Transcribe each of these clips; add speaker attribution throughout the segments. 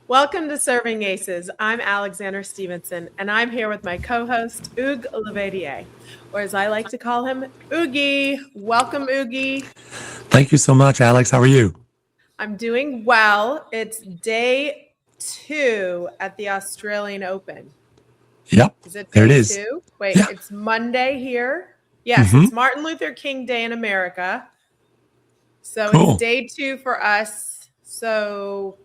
Speaker 1: Welcome to Serving Aces. I'm Alexandra Stevenson, and I'm here with my co-host, Hugues Laverdiere, or as I like to call him, Ougi. Welcome, Ougi.
Speaker 2: Thank you so much, Alex. How are you?
Speaker 1: I'm doing well. It's day 2 at the Australian Open.
Speaker 2: Yep,
Speaker 1: Is it
Speaker 2: there it
Speaker 1: day
Speaker 2: is.
Speaker 1: 2? Wait,
Speaker 2: Yeah.
Speaker 1: it's Monday here. Yes,
Speaker 2: Mm-hmm.
Speaker 1: it's Martin Luther King Day in America. So it's
Speaker 2: Cool.
Speaker 1: day 2 for us. So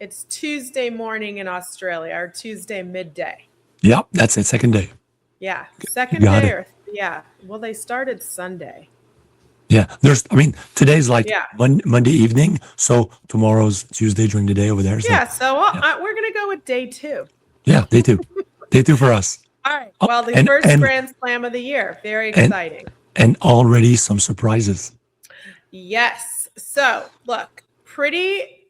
Speaker 1: it's Tuesday morning in Australia, or Tuesday midday.
Speaker 2: Yep, that's it. Second day.
Speaker 1: Yeah,
Speaker 2: You
Speaker 1: second
Speaker 2: got
Speaker 1: day
Speaker 2: it.
Speaker 1: or yeah. Well, they started Sunday.
Speaker 2: Yeah. Today's like
Speaker 1: Yeah.
Speaker 2: Monday evening. So tomorrow's Tuesday during the day over there. So,
Speaker 1: Yeah, so
Speaker 2: yeah.
Speaker 1: we're going to go with day 2.
Speaker 2: Yeah, day two. Day two for us.
Speaker 1: All right.
Speaker 2: Oh,
Speaker 1: Well, the
Speaker 2: and,
Speaker 1: first
Speaker 2: and,
Speaker 1: Grand Slam of the year. Very
Speaker 2: and,
Speaker 1: exciting.
Speaker 2: and already some surprises.
Speaker 1: Yes. So, look, pretty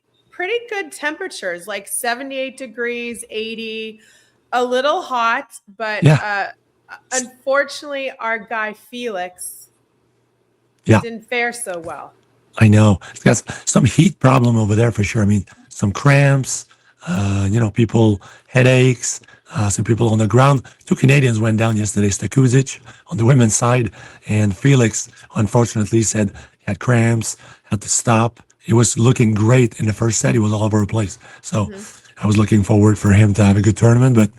Speaker 1: good temperatures, like 78 degrees, 80, a little hot, but
Speaker 2: Yeah.
Speaker 1: unfortunately our guy Felix
Speaker 2: Yeah.
Speaker 1: didn't fare so well.
Speaker 2: I know. It's got some heat problem over there for sure. I mean, some cramps, people, headaches, some people on the ground. Two Canadians went down yesterday, Stakuzic on the women's side, and Felix, unfortunately, said he had cramps, had to stop. He was looking great in the first set. He was all over the place. So I was looking forward for him to have a good tournament, but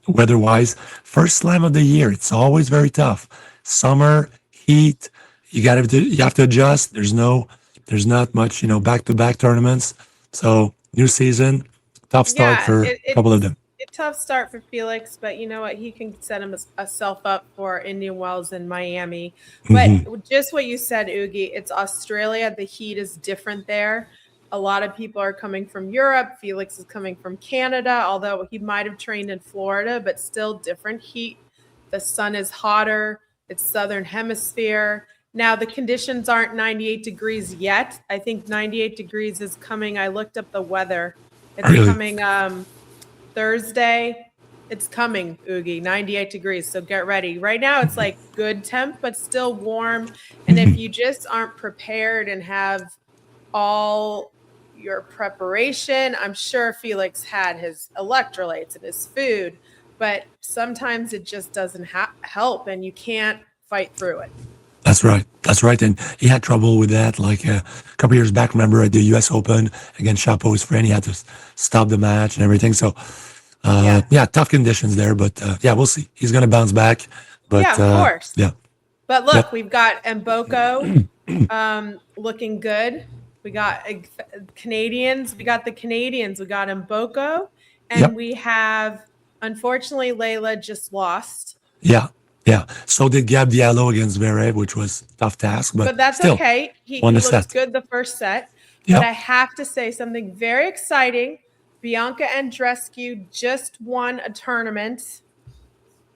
Speaker 2: weather-wise, first slam of the year, it's always very tough. Summer, heat, you have to adjust. There's not much, back-to-back tournaments. So new season, tough start
Speaker 1: Yeah,
Speaker 2: for a couple of
Speaker 1: it's
Speaker 2: them.
Speaker 1: a tough start for Felix, but you know what? He can set himself up for Indian Wells and Miami. But
Speaker 2: Hmm.
Speaker 1: just what you said, Oogie, it's Australia. The heat is different there. A lot of people are coming from Europe. Felix is coming from Canada, although he might have trained in Florida, but still different heat. The sun is hotter. It's southern hemisphere. Now the conditions aren't 98 degrees yet. I think 98 degrees is coming. I looked up the weather. It's
Speaker 2: Really,
Speaker 1: coming Thursday. It's coming, Oogie, 98 degrees. So get ready. Right now it's like good temp, but still warm. And if you just aren't prepared and have all your preparation, I'm sure Felix had his electrolytes and his food, but sometimes it just doesn't help and you can't fight through it.
Speaker 2: that's right. That's right. And he had trouble with that like a couple years back. Remember at the U.S. Open against Chapeau, his friend, he had to stop the match and everything. So
Speaker 1: Yeah.
Speaker 2: yeah, tough conditions there, but yeah, we'll see. He's going to bounce back. But
Speaker 1: Yeah, of course.
Speaker 2: yeah,
Speaker 1: But look,
Speaker 2: yep,
Speaker 1: we've got Mboko looking good. We got Canadians. We got the Canadians. We got Mboko. And
Speaker 2: yep,
Speaker 1: we have, unfortunately, Layla just lost.
Speaker 2: yeah, yeah. So did Gab Diallo against Zverev, which was a tough task, but
Speaker 1: But that's
Speaker 2: still
Speaker 1: okay.
Speaker 2: won
Speaker 1: He
Speaker 2: the
Speaker 1: looked
Speaker 2: set.
Speaker 1: good the first set. But
Speaker 2: Yep,
Speaker 1: I have to say something very exciting. Bianca Andreescu just won a tournament.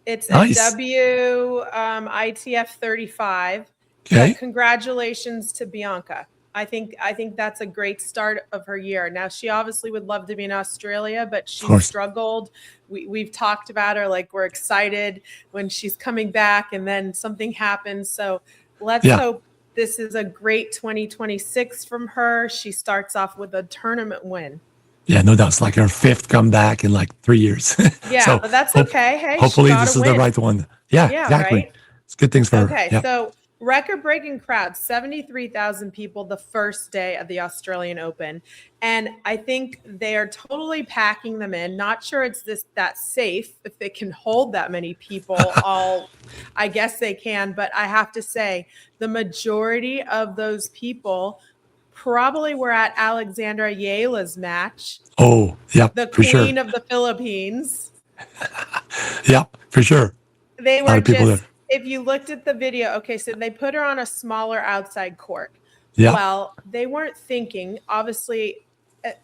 Speaker 1: It's a
Speaker 2: nice.
Speaker 1: ITF 35. But
Speaker 2: Okay,
Speaker 1: congratulations to Bianca. I think that's a great start of her year. Now she obviously would love to be in Australia, but
Speaker 2: of
Speaker 1: she's
Speaker 2: course.
Speaker 1: struggled. We've talked about her, like we're excited when she's coming back and then something happens. So let's
Speaker 2: Yeah,
Speaker 1: hope this is a great 2026 from her. She starts off with a tournament win.
Speaker 2: yeah, no doubt. It's like her fifth comeback in like 3 years.
Speaker 1: Yeah,
Speaker 2: So
Speaker 1: but that's
Speaker 2: hope
Speaker 1: okay. Hey, she
Speaker 2: hopefully
Speaker 1: got a
Speaker 2: this is the
Speaker 1: win.
Speaker 2: right one. Yeah,
Speaker 1: Yeah,
Speaker 2: exactly.
Speaker 1: right.
Speaker 2: It's good things for her.
Speaker 1: Okay,
Speaker 2: Yeah.
Speaker 1: so record-breaking crowd, 73,000 people the first day of the Australian Open. And I think they are totally packing them in. Not sure it's that safe if they can hold that many people all. I guess they can, but I have to say the majority of those people probably were at Alexandra Yela's match,
Speaker 2: Oh, yep,
Speaker 1: the
Speaker 2: for sure.
Speaker 1: queen of the Philippines.
Speaker 2: Yep, for sure.
Speaker 1: They
Speaker 2: A lot
Speaker 1: were
Speaker 2: of people there.
Speaker 1: just, if you looked at the video, okay, so they put her on a smaller outside court.
Speaker 2: Yeah.
Speaker 1: Well, they weren't thinking, obviously,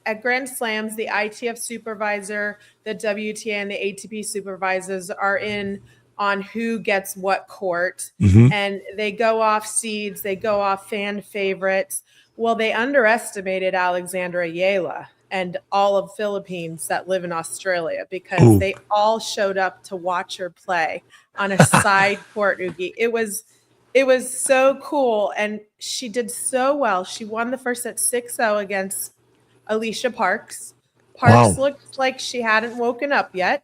Speaker 1: at Grand Slams, the ITF supervisor, the WTA, and the ATP supervisors are in on who gets what court.
Speaker 2: Hmm.
Speaker 1: And they go off seeds, they go off fan favorites. Well, they underestimated Alexandra Yela and all of Philippines that live in Australia because
Speaker 2: Oh,
Speaker 1: they all showed up to watch her play on a side court, Oogie. It was so cool, and she did so well. She won the first set 6-0 against Alicia Parks. Parks looked like she hadn't woken up yet.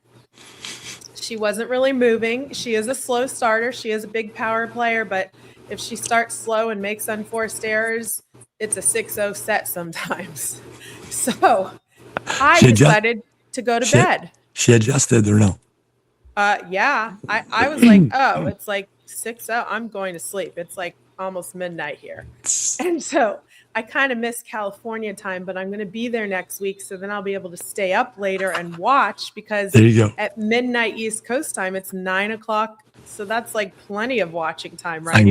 Speaker 1: She wasn't really moving. She is a slow starter. She is a big power player, but if she starts slow and makes unforced errors, it's a 6-0 set sometimes. So I decided to go to bed.
Speaker 2: She adjusted or no?
Speaker 1: Yeah. I was like, oh, it's like 6-0. I'm going to sleep. It's like almost midnight here. And so I kind of miss California time, but I'm going to be there next week. So then I'll be able to stay up later and watch, because
Speaker 2: there you go.
Speaker 1: At midnight East Coast time, it's 9 o'clock. So that's like plenty of watching time, right?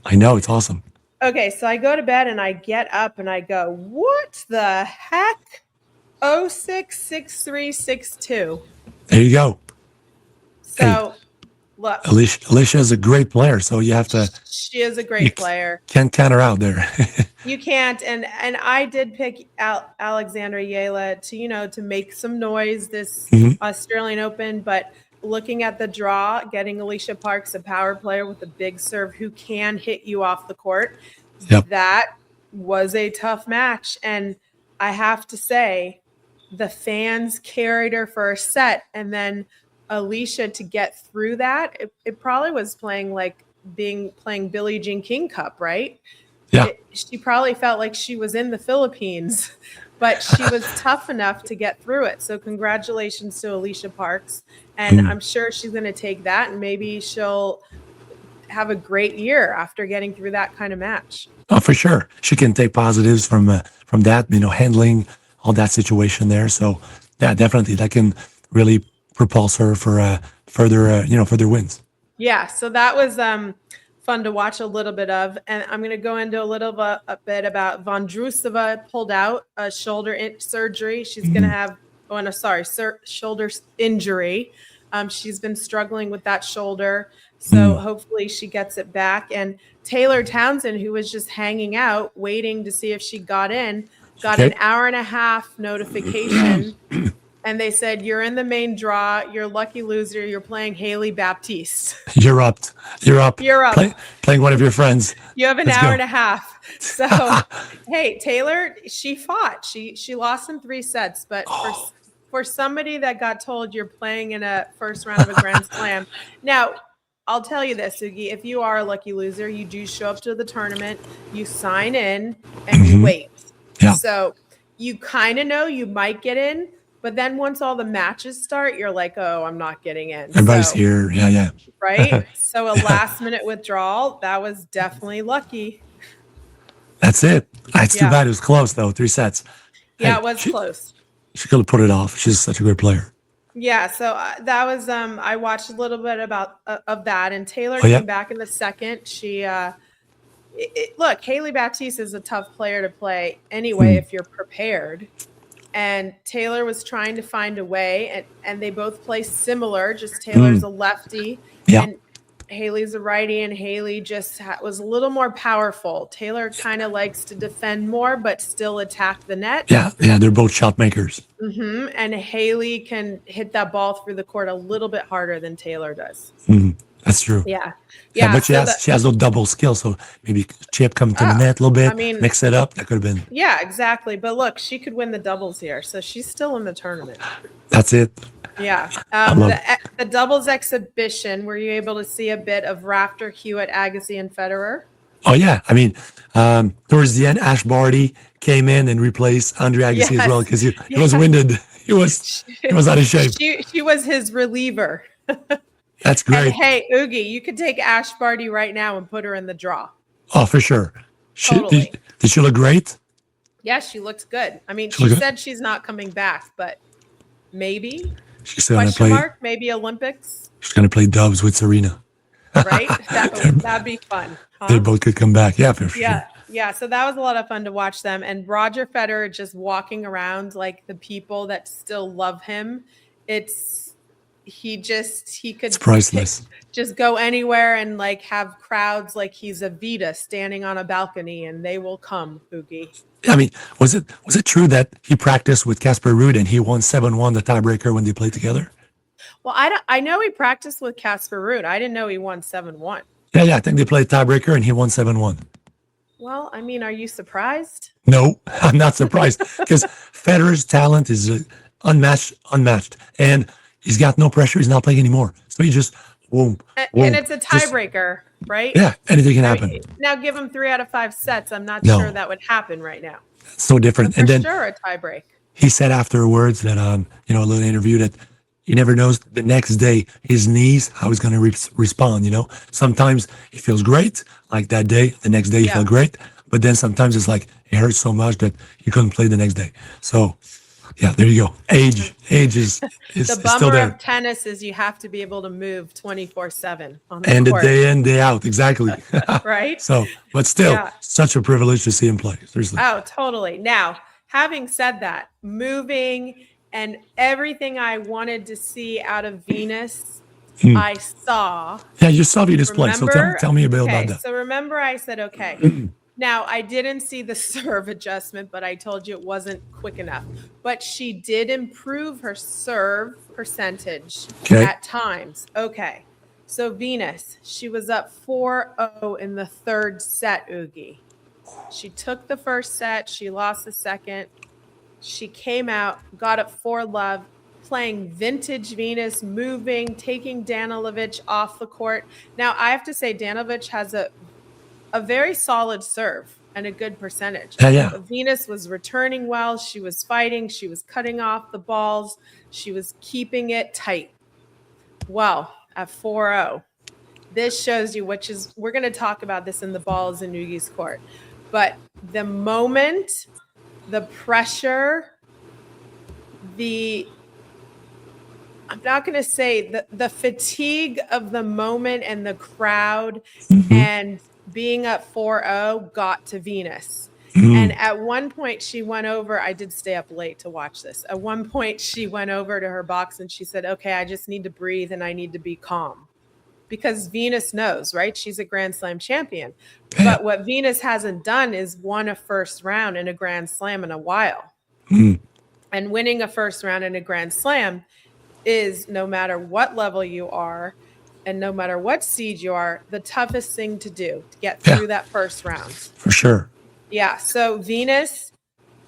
Speaker 2: I know. It's awesome.
Speaker 1: Okay. So I go to bed and I get up and I go, what the heck? 066362.
Speaker 2: There you go.
Speaker 1: So
Speaker 2: hey,
Speaker 1: look,
Speaker 2: Alicia is a great player, so you have to.
Speaker 1: She is a great player.
Speaker 2: Can't count her out there.
Speaker 1: You can't, and I did pick Alexandra Yela to make some noise this Australian Open, but looking at the draw, getting Alicia Parks, a power player with a big serve who can hit you off the court, that was a tough match, and I have to say, the fans carried her for a set, and then Alicia to get through that, it probably was playing Billie Jean King Cup, right?
Speaker 2: Yeah.
Speaker 1: She probably felt like she was in the Philippines, but she was tough enough to get through it. So congratulations to Alicia Parks. And I'm sure she's going to take that, and maybe she'll have a great year after getting through that kind of match.
Speaker 2: Oh, for sure. She can take positives from that, handling all that situation there. So yeah, definitely that can really propulse her for further wins.
Speaker 1: Yeah. So that was fun to watch a little bit of, and I'm going to go into a bit about Vondrousova. Pulled out a shoulder surgery. She's going to have shoulder injury. She's been struggling with that shoulder, so hopefully she gets it back. And Taylor Townsend, who was just hanging out waiting to see if she got in, got an hour and a half notification. And they said, you're in the main draw. You're a lucky loser. You're playing Haley Baptiste.
Speaker 2: You're up. You're up. Playing one of your friends.
Speaker 1: You have an hour and a half. So, hey, Taylor, she fought. She lost in 3 sets. But for somebody that got told you're playing in a first round of a Grand Slam. Now, I'll tell you this, Ougi. If you are a lucky loser, you do show up to the tournament. You sign in and you wait.
Speaker 2: Yeah.
Speaker 1: So you kind of know you might get in. But then once all the matches start, you're like, oh, I'm not getting in.
Speaker 2: Everybody's here. Yeah.
Speaker 1: Right? So a last-minute withdrawal, that was definitely lucky.
Speaker 2: That's it. It's too bad. It was close, though. 3 sets.
Speaker 1: Yeah, it was close.
Speaker 2: She could have put it off. She's such a great player.
Speaker 1: Yeah, so that was I watched a little bit of that, and Taylor came back in the second. She look, Haley Baptiste is a tough player to play anyway if you're prepared. And Taylor was trying to find a way, and they both play similar. Just Taylor's a lefty, and Haley's a righty, and Haley just was a little more powerful. Taylor kind of likes to defend more, but still attack the net.
Speaker 2: Yeah, they're both shot makers.
Speaker 1: And Haley can hit that ball through the court a little bit harder than Taylor does.
Speaker 2: That's true.
Speaker 1: Yeah.
Speaker 2: But she has no double skill, so maybe chip come to the net a little bit, mix it up. That could have been.
Speaker 1: Yeah, exactly. But look, she could win the doubles here, so she's still in the tournament.
Speaker 2: That's it.
Speaker 1: Yeah. The doubles exhibition, were you able to see a bit of Rafter, Hewitt, Agassi, and Federer?
Speaker 2: Oh, yeah. I mean, towards the end, Ash Barty came in and replaced Andre Agassi as well, because he was winded. He was out of shape.
Speaker 1: She was his reliever.
Speaker 2: That's great.
Speaker 1: And hey, Ougi, you could take Ash Barty right now and put her in the draw.
Speaker 2: Oh, for sure.
Speaker 1: Totally.
Speaker 2: Did she look great?
Speaker 1: Yeah, she looked good. I mean, she said she's not coming back, but maybe.
Speaker 2: She's going to play.
Speaker 1: Maybe Olympics.
Speaker 2: She's going to play dubs with Serena.
Speaker 1: Right? That'd be fun. Huh?
Speaker 2: They both could come back. Yeah, for sure.
Speaker 1: Yeah. So that was a lot of fun to watch them. And Roger Federer just walking around like the people that still love him. He could
Speaker 2: it's priceless.
Speaker 1: Just go anywhere and like have crowds like he's a Vita standing on a balcony, and they will come, Ougi.
Speaker 2: I mean, was it true that he practiced with Casper Ruud and he won 7-1 the tiebreaker when they played together?
Speaker 1: Well, I know he practiced with Casper Ruud. I didn't know he won 7-1.
Speaker 2: Yeah, I think they played tiebreaker and he won 7-1.
Speaker 1: Well, I mean, are you surprised?
Speaker 2: No, I'm not surprised because Federer's talent is unmatched, and he's got no pressure. He's not playing anymore, so he just boom,
Speaker 1: And
Speaker 2: boom,
Speaker 1: it's a
Speaker 2: just
Speaker 1: tiebreaker, right?
Speaker 2: yeah, anything can
Speaker 1: I
Speaker 2: happen.
Speaker 1: mean, now give him 3 out of 5 sets. I'm not sure
Speaker 2: No,
Speaker 1: that would happen right now.
Speaker 2: so different.
Speaker 1: For
Speaker 2: And then
Speaker 1: sure, a tiebreak.
Speaker 2: he said afterwards that a little interview that he never knows the next day his knees how he's going to respond. Sometimes he feels great, like that day. The next day he
Speaker 1: Yeah.
Speaker 2: felt great, but then sometimes it's like it hurts so much that he couldn't play the next day. So yeah, there you go. Age is
Speaker 1: The
Speaker 2: still
Speaker 1: bummer
Speaker 2: there,
Speaker 1: of tennis is you have to be able to move 24/7 on the
Speaker 2: and the
Speaker 1: court,
Speaker 2: day in day out exactly.
Speaker 1: right?
Speaker 2: So, but still,
Speaker 1: Yeah.
Speaker 2: such a privilege to see him play. Seriously.
Speaker 1: Oh, totally. Now, having said that, moving and everything I wanted to see out of Venus, I saw.
Speaker 2: Yeah, you saw Venus play. So
Speaker 1: Remember?
Speaker 2: tell me a bit about
Speaker 1: Okay,
Speaker 2: that.
Speaker 1: so remember I said, okay. Now, I didn't see the serve adjustment, but I told you it wasn't quick enough. But she did improve her serve percentage
Speaker 2: Okay.
Speaker 1: at times. Okay. So Venus, she was up 4-0 in the third set, Ougi. She took the first set, she lost the second. She came out, got up 4-love, playing vintage Venus, moving, taking Danilovic off the court. Now, I have to say, Danilovic has a very solid serve and a good percentage.
Speaker 2: Yeah.
Speaker 1: But Venus was returning well. She was fighting. She was cutting off the balls. She was keeping it tight. Well, at 4-0, this shows you, which is, we're going to talk about this in the balls in Ougi's court. But the moment, the pressure, I'm not going to say the fatigue of the moment and the crowd and being up 4-0 got to Venus. And at one point she went over, I did stay up late to watch this. At one point she went over to her box and she said, okay, I just need to breathe and I need to be calm. Because Venus knows, right? She's a Grand Slam champion. But what Venus hasn't done is won a first round in a Grand Slam in a while. And winning a first round in a Grand Slam is, no matter what level you are and no matter what seed you are, the toughest thing to do to get through that first round.
Speaker 2: For sure.
Speaker 1: Yeah. So Venus,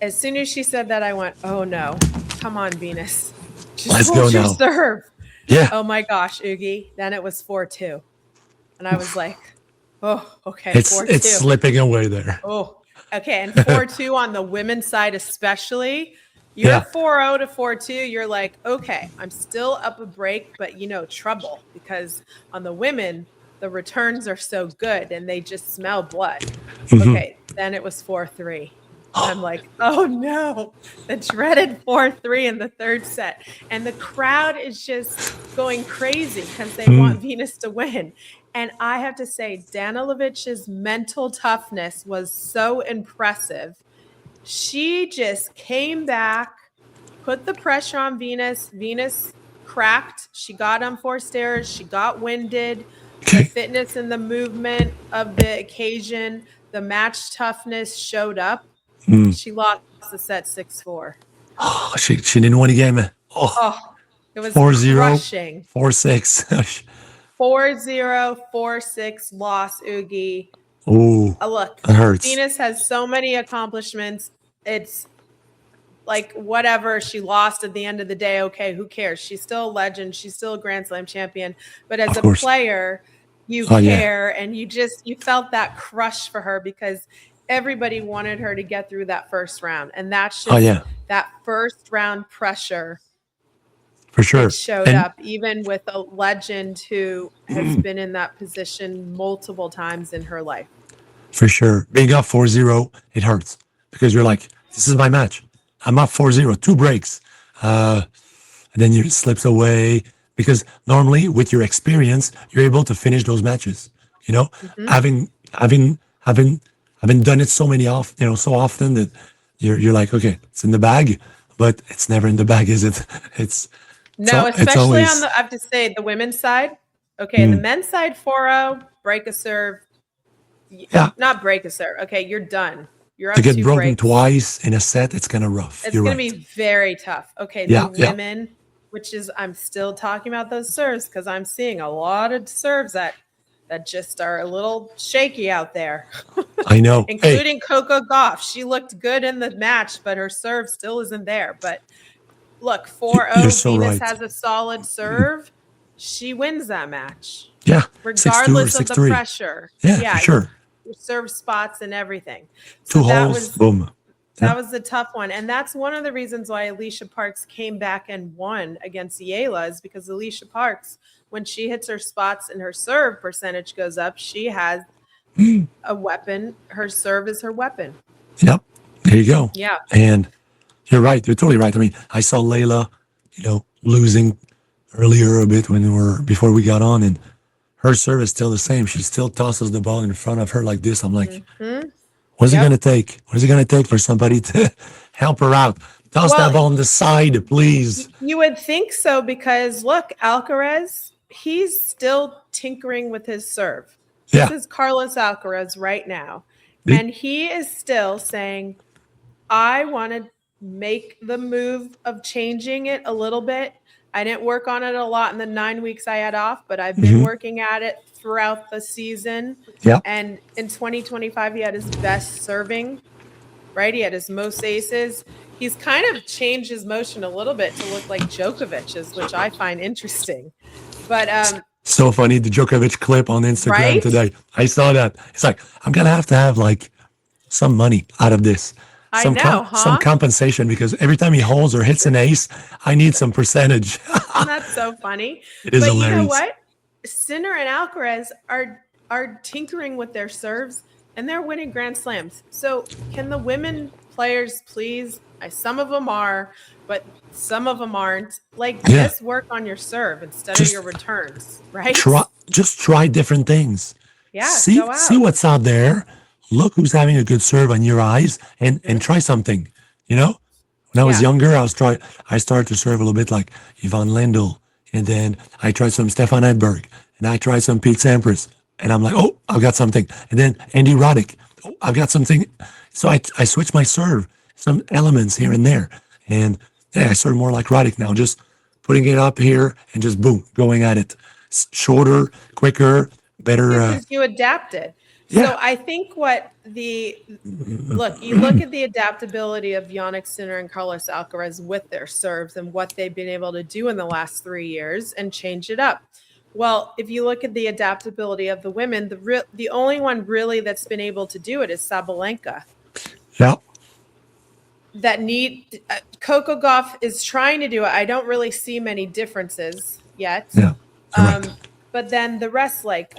Speaker 1: as soon as she said that, I went, oh no, come on, Venus. Just
Speaker 2: Let's go now.
Speaker 1: Serve.
Speaker 2: Yeah.
Speaker 1: Oh my gosh, Ougi. Then it was 4-2. And I was like, oh, okay.
Speaker 2: It's
Speaker 1: 4-2.
Speaker 2: It's slipping away there.
Speaker 1: Oh, okay. And 4-2 on the women's side, especially. You're 4-0 to 4-2. You're like, okay, I'm still up a break, but trouble, because on the women, the returns are so good and they just smell blood. Okay. Then it was 4-3. I'm like, oh no, the dreaded 4-3 in the third set. And the crowd is just going crazy because they want Venus to win. And I have to say, Danilovic's mental toughness was so impressive. She just came back, put the pressure on Venus. Venus cracked. She got unforced errors. She got winded. The fitness and the movement of the occasion, the match toughness showed up. She lost the set 6-4.
Speaker 2: Oh, she didn't win a game.
Speaker 1: Oh, it was
Speaker 2: 4-0,
Speaker 1: crushing.
Speaker 2: 4-6.
Speaker 1: 4-0, 4-6 loss, Ougi.
Speaker 2: Oh,
Speaker 1: Look,
Speaker 2: it hurts.
Speaker 1: Venus has so many accomplishments. It's like, whatever, she lost at the end of the day. Okay, who cares? She's still a legend. She's still a Grand Slam champion. But as a player, you care, and you felt that crush for her because everybody wanted her to get through that first round. And that's just that first round pressure.
Speaker 2: For sure.
Speaker 1: It showed up, even with a legend who has been in that position multiple times in her life.
Speaker 2: For sure. Being up 4-0, it hurts because you're like, this is my match. I'm up 4-0, 2 breaks. And then it slips away because normally with your experience, you're able to finish those matches. Having done it so often that you're like, okay, it's in the bag, but it's never in the bag, is it?
Speaker 1: Especially on I have to say, the women's side. Okay, the men's side, 4-0, break a serve. Not break a serve. Okay, you're done. You're up
Speaker 2: to get
Speaker 1: 2
Speaker 2: broken
Speaker 1: breaks.
Speaker 2: Twice in a set, it's kind of rough.
Speaker 1: It's going to be very tough. Okay, the women, which is, I'm still talking about those serves because I'm seeing a lot of serves that that just are a little shaky out there.
Speaker 2: I know.
Speaker 1: Including Coco Gauff. She looked good in the match, but her serve still isn't there. But look, 4-0,
Speaker 2: You're so
Speaker 1: Venus
Speaker 2: right.
Speaker 1: has a solid serve. She wins that match.
Speaker 2: Yeah, 6-2 or
Speaker 1: Regardless of the
Speaker 2: 6-3.
Speaker 1: pressure.
Speaker 2: Yeah, for sure.
Speaker 1: Your serve spots and everything. So
Speaker 2: 2 holes, boom.
Speaker 1: That was the tough one. And that's one of the reasons why Alicia Parks came back and won against Yela, is because Alicia Parks, when she hits her spots and her serve percentage goes up, she has a weapon. Her serve is her weapon.
Speaker 2: Yep. There you go.
Speaker 1: Yeah.
Speaker 2: And you're right. You're totally right. I mean, I saw Layla, losing earlier a bit before we got on, and her serve is still the same. She still tosses the ball in front of her like this. I'm like, what's it going to take? What is it going to take for somebody to help her out? Toss that ball on the side, please.
Speaker 1: You would think so, because look, Alcaraz, he's still tinkering with his serve.
Speaker 2: Yeah.
Speaker 1: This is Carlos Alcaraz right now. And he is still saying, I want to make the move of changing it a little bit. I didn't work on it a lot in the 9 weeks I had off, but I've been working at it throughout the season.
Speaker 2: Yeah.
Speaker 1: And in 2025, he had his best serving, right? He had his most aces. He's kind of changed his motion a little bit to look like Djokovic's, which I find interesting. But
Speaker 2: so funny, the Djokovic clip on Instagram today. I saw that. It's like, I'm going to have like some money out of this. Some compensation, because every time he holds or hits an ace, I need some percentage.
Speaker 1: That's so funny.
Speaker 2: It is hilarious.
Speaker 1: You know what? Sinner and Alcaraz are tinkering with their serves, and they're winning Grand Slams. So can the women players please? Some of them are, but some of them aren't. Just work on your serve instead of your returns, right?
Speaker 2: Just try different things.
Speaker 1: Yeah.
Speaker 2: See what's out there. Look who's having a good serve on your eyes, and try something. When I was younger, I started to serve a little bit like Yvonne Lendl, and then I tried some Stefan Edberg, and I tried some Pete Sampras, and I'm like, oh, I've got something. And then Andy Roddick, oh, I've got something. So I switched my serve, some elements here and there, and I serve more like Roddick now, just putting it up here and just boom, going at it. Shorter, quicker, better.
Speaker 1: Because you adapted.
Speaker 2: Yeah.
Speaker 1: So I think you look at the adaptability of Jannik Sinner and Carlos Alcaraz with their serves and what they've been able to do in the last 3 years and change it up. Well, if you look at the adaptability of the women, the only one really that's been able to do it is Sabalenka.
Speaker 2: Yeah.
Speaker 1: Coco Gauff is trying to do it. I don't really see many differences yet.
Speaker 2: Yeah. Correct.
Speaker 1: But then the rest, like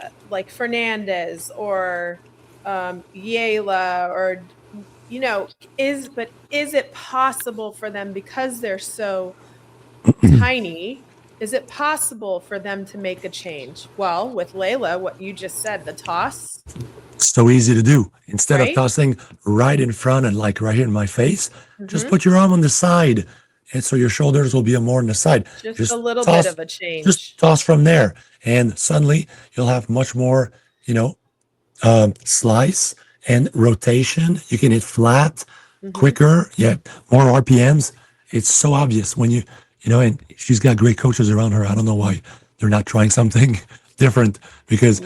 Speaker 1: Fernandez or Yela, or is it possible for them, because they're so tiny? Is it possible for them to make a change? Well, with Layla, what you just said, the toss.
Speaker 2: So easy to do. Instead of tossing right in front and like right here in my face, just put your arm on the side, and so your shoulders will be more on the side.
Speaker 1: Just a little bit of a change.
Speaker 2: Just toss from there, and suddenly you'll have much more, slice and rotation. You can hit flat, quicker, more RPMs. It's so obvious when and she's got great coaches around her. I don't know why they're not trying something different, because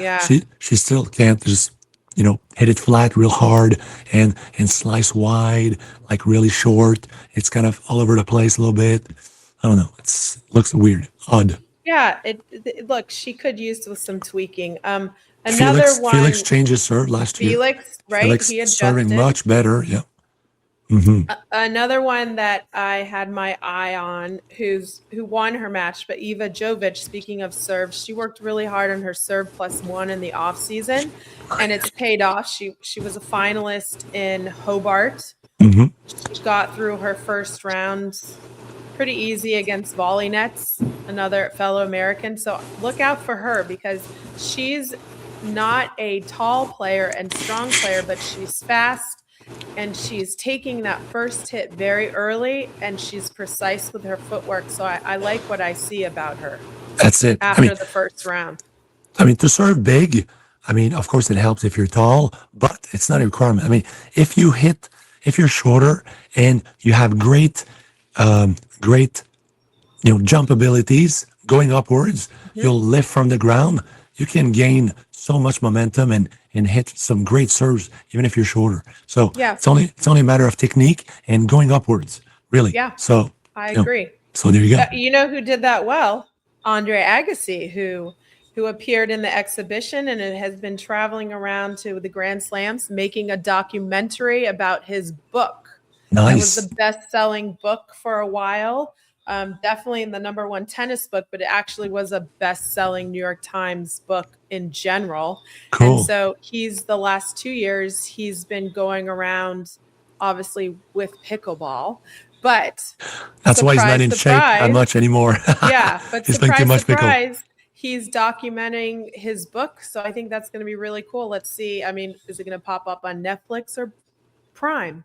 Speaker 2: she still can't just hit it flat real hard and slice wide, like really short. It's kind of all over the place a little bit. I don't know. It looks weird, odd.
Speaker 1: Yeah, look, she could use with some tweaking.
Speaker 2: Felix changed his serve last year. Felix
Speaker 1: he adjusted.
Speaker 2: Serving much better. Yeah.
Speaker 1: Another one that I had my eye on, who won her match, but Eva Jovic, speaking of serve, she worked really hard on her serve +1 in the off season, and it's paid off. She was a finalist in Hobart. She got through her first round pretty easy against Volley Nets, another fellow American. So look out for her, because she's not a tall player and strong player, but she's fast. And she's taking that first hit very early, and she's precise with her footwork. So I like what I see about her.
Speaker 2: That's it.
Speaker 1: After the first round.
Speaker 2: To serve big, of course it helps if you're tall, but it's not a requirement. If you're shorter and you have great jump abilities going upwards, you'll lift from the ground. You can gain so much momentum and hit some great serves, even if you're shorter. So
Speaker 1: Yeah.
Speaker 2: it's only a matter of technique and going upwards, really.
Speaker 1: Yeah.
Speaker 2: So
Speaker 1: I
Speaker 2: you know,
Speaker 1: agree.
Speaker 2: so there you go.
Speaker 1: You know who did that well? Andre Agassi, who appeared in the exhibition and it has been traveling around to the Grand Slams, making a documentary about his book. That was
Speaker 2: Nice.
Speaker 1: the best-selling book for a while. Definitely the #1 tennis book, but it actually was a best-selling New York Times book in general. And
Speaker 2: Cool.
Speaker 1: so he's the last 2 years he's been going around, obviously with pickleball, but
Speaker 2: That's why he's not in shape that
Speaker 1: surprise.
Speaker 2: much anymore.
Speaker 1: Yeah, but
Speaker 2: He's playing too
Speaker 1: surprise,
Speaker 2: much pickle.
Speaker 1: surprise, he's documenting his book. So I think that's going to be really cool. Let's see. I mean, is it going to pop up on Netflix or Prime?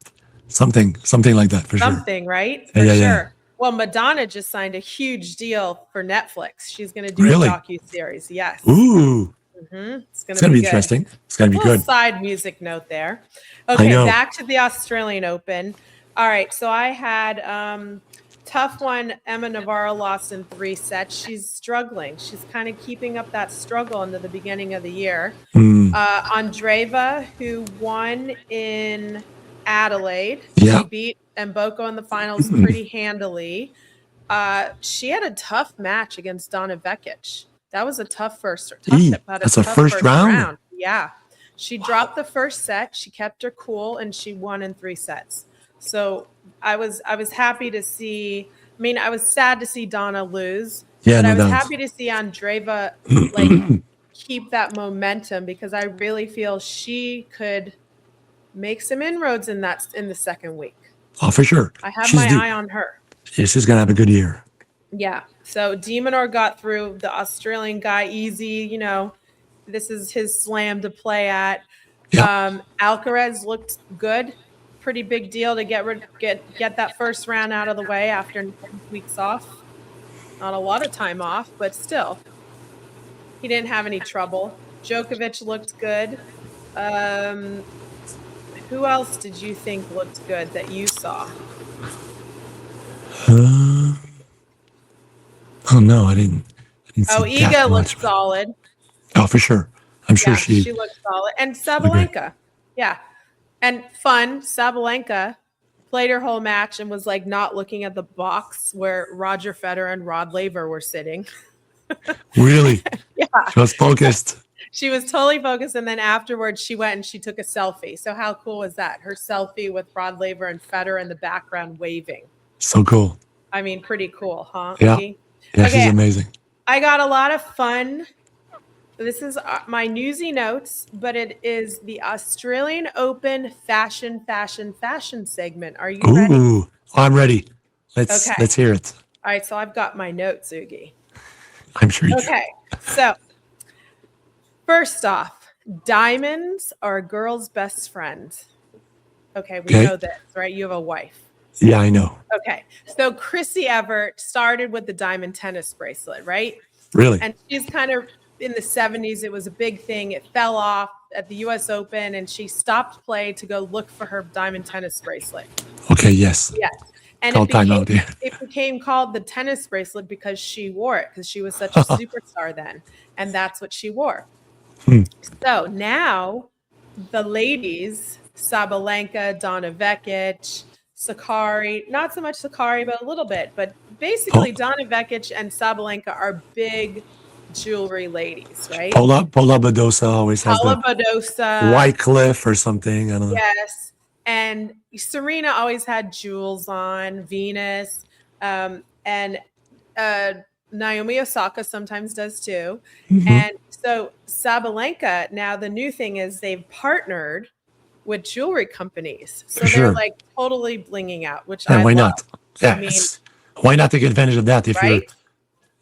Speaker 2: Something like that for sure.
Speaker 1: Something, right?
Speaker 2: Yeah,
Speaker 1: For
Speaker 2: yeah,
Speaker 1: sure.
Speaker 2: yeah.
Speaker 1: Well, Madonna just signed a huge deal for Netflix. She's going to do
Speaker 2: Really?
Speaker 1: a docu-series. Yes.
Speaker 2: Ooh,
Speaker 1: It's
Speaker 2: it's
Speaker 1: going to
Speaker 2: gonna be
Speaker 1: good.
Speaker 2: interesting. It's gonna be
Speaker 1: Little
Speaker 2: good.
Speaker 1: side music note there.
Speaker 2: I
Speaker 1: Okay,
Speaker 2: know.
Speaker 1: back to the Australian Open. All right, so I had tough one. Emma Navarro lost in 3 sets. She's struggling. She's kind of keeping up that struggle into the beginning of the year. Andreeva, who won in Adelaide,
Speaker 2: Yeah.
Speaker 1: she beat Mboko in the finals pretty handily. She had a tough match against Donna Vekic. That was a tough first.
Speaker 2: That's a first round?
Speaker 1: Yeah. She dropped the first set. She kept her cool and she won in 3 sets. So I was happy to see. I mean, I was sad to see Donna lose,
Speaker 2: Yeah,
Speaker 1: but I
Speaker 2: no
Speaker 1: was
Speaker 2: doubt.
Speaker 1: happy to see Andreeva like keep that momentum because I really feel she could make some inroads in the second week.
Speaker 2: Oh, for sure.
Speaker 1: I have
Speaker 2: She's
Speaker 1: my
Speaker 2: due.
Speaker 1: eye on her.
Speaker 2: Yeah, she's gonna have a good year.
Speaker 1: Yeah. So Demonor got through the Australian guy easy. You know, this is his slam to play at.
Speaker 2: Yeah.
Speaker 1: Alcaraz looked good. Pretty big deal to get that first round out of the way after weeks off. Not a lot of time off, but still, he didn't have any trouble. Djokovic looked good. Who else did you think looked good that you saw?
Speaker 2: Oh no, I didn't see
Speaker 1: Iga
Speaker 2: that
Speaker 1: looked
Speaker 2: much.
Speaker 1: solid.
Speaker 2: Oh, for sure. I'm sure
Speaker 1: Yeah,
Speaker 2: she
Speaker 1: she looked solid. And
Speaker 2: good.
Speaker 1: Sabalenka. Yeah. And fun, Sabalenka played her whole match and was like not looking at the box where Roger Federer and Rod Laver were sitting.
Speaker 2: Really.
Speaker 1: Yeah.
Speaker 2: She was focused.
Speaker 1: She was totally focused. And then afterwards she went and she took a selfie. So how cool was that? Her selfie with Rod Laver and Federer in the background waving.
Speaker 2: So cool.
Speaker 1: I mean, pretty cool, huh?
Speaker 2: Yeah.
Speaker 1: Ougi?
Speaker 2: Yeah,
Speaker 1: Okay.
Speaker 2: she's amazing.
Speaker 1: I got a lot of fun. This is my newsy notes, but it is the Australian Open fashion segment. Are you ready?
Speaker 2: Ooh, I'm ready. Let's hear it.
Speaker 1: All right, so I've got my notes, Ougi.
Speaker 2: I'm sure you do.
Speaker 1: Okay, so first off, diamonds are a girl's best friend. Okay, we know this, right? You have a wife.
Speaker 2: Yeah, I know.
Speaker 1: Okay, so Chrissy Evert started with the diamond tennis bracelet, right?
Speaker 2: Really?
Speaker 1: And she's kind of in the 70s, it was a big thing. It fell off at the US Open and she stopped play to go look for her diamond tennis bracelet.
Speaker 2: Okay, yes.
Speaker 1: Yes. And it became called the tennis bracelet because she wore it, because she was such a superstar then. And that's what she wore. So now the ladies, Sabalenka, Donna Vekic, Sakari, not so much Sakari, but a little bit. But basically, Donna Vekic and Sabalenka are big jewelry ladies, right?
Speaker 2: Paula Badosa always has
Speaker 1: Paula Badosa,
Speaker 2: White Cliff or something. I don't know.
Speaker 1: Yes. And Serena always had jewels on, Venus. And Naomi Osaka sometimes does too. And so Sabalenka, now the new thing is they've partnered with jewelry companies. So they're like totally blinging out, which I
Speaker 2: why
Speaker 1: love.
Speaker 2: not? Yeah,
Speaker 1: I mean,
Speaker 2: why not take advantage of that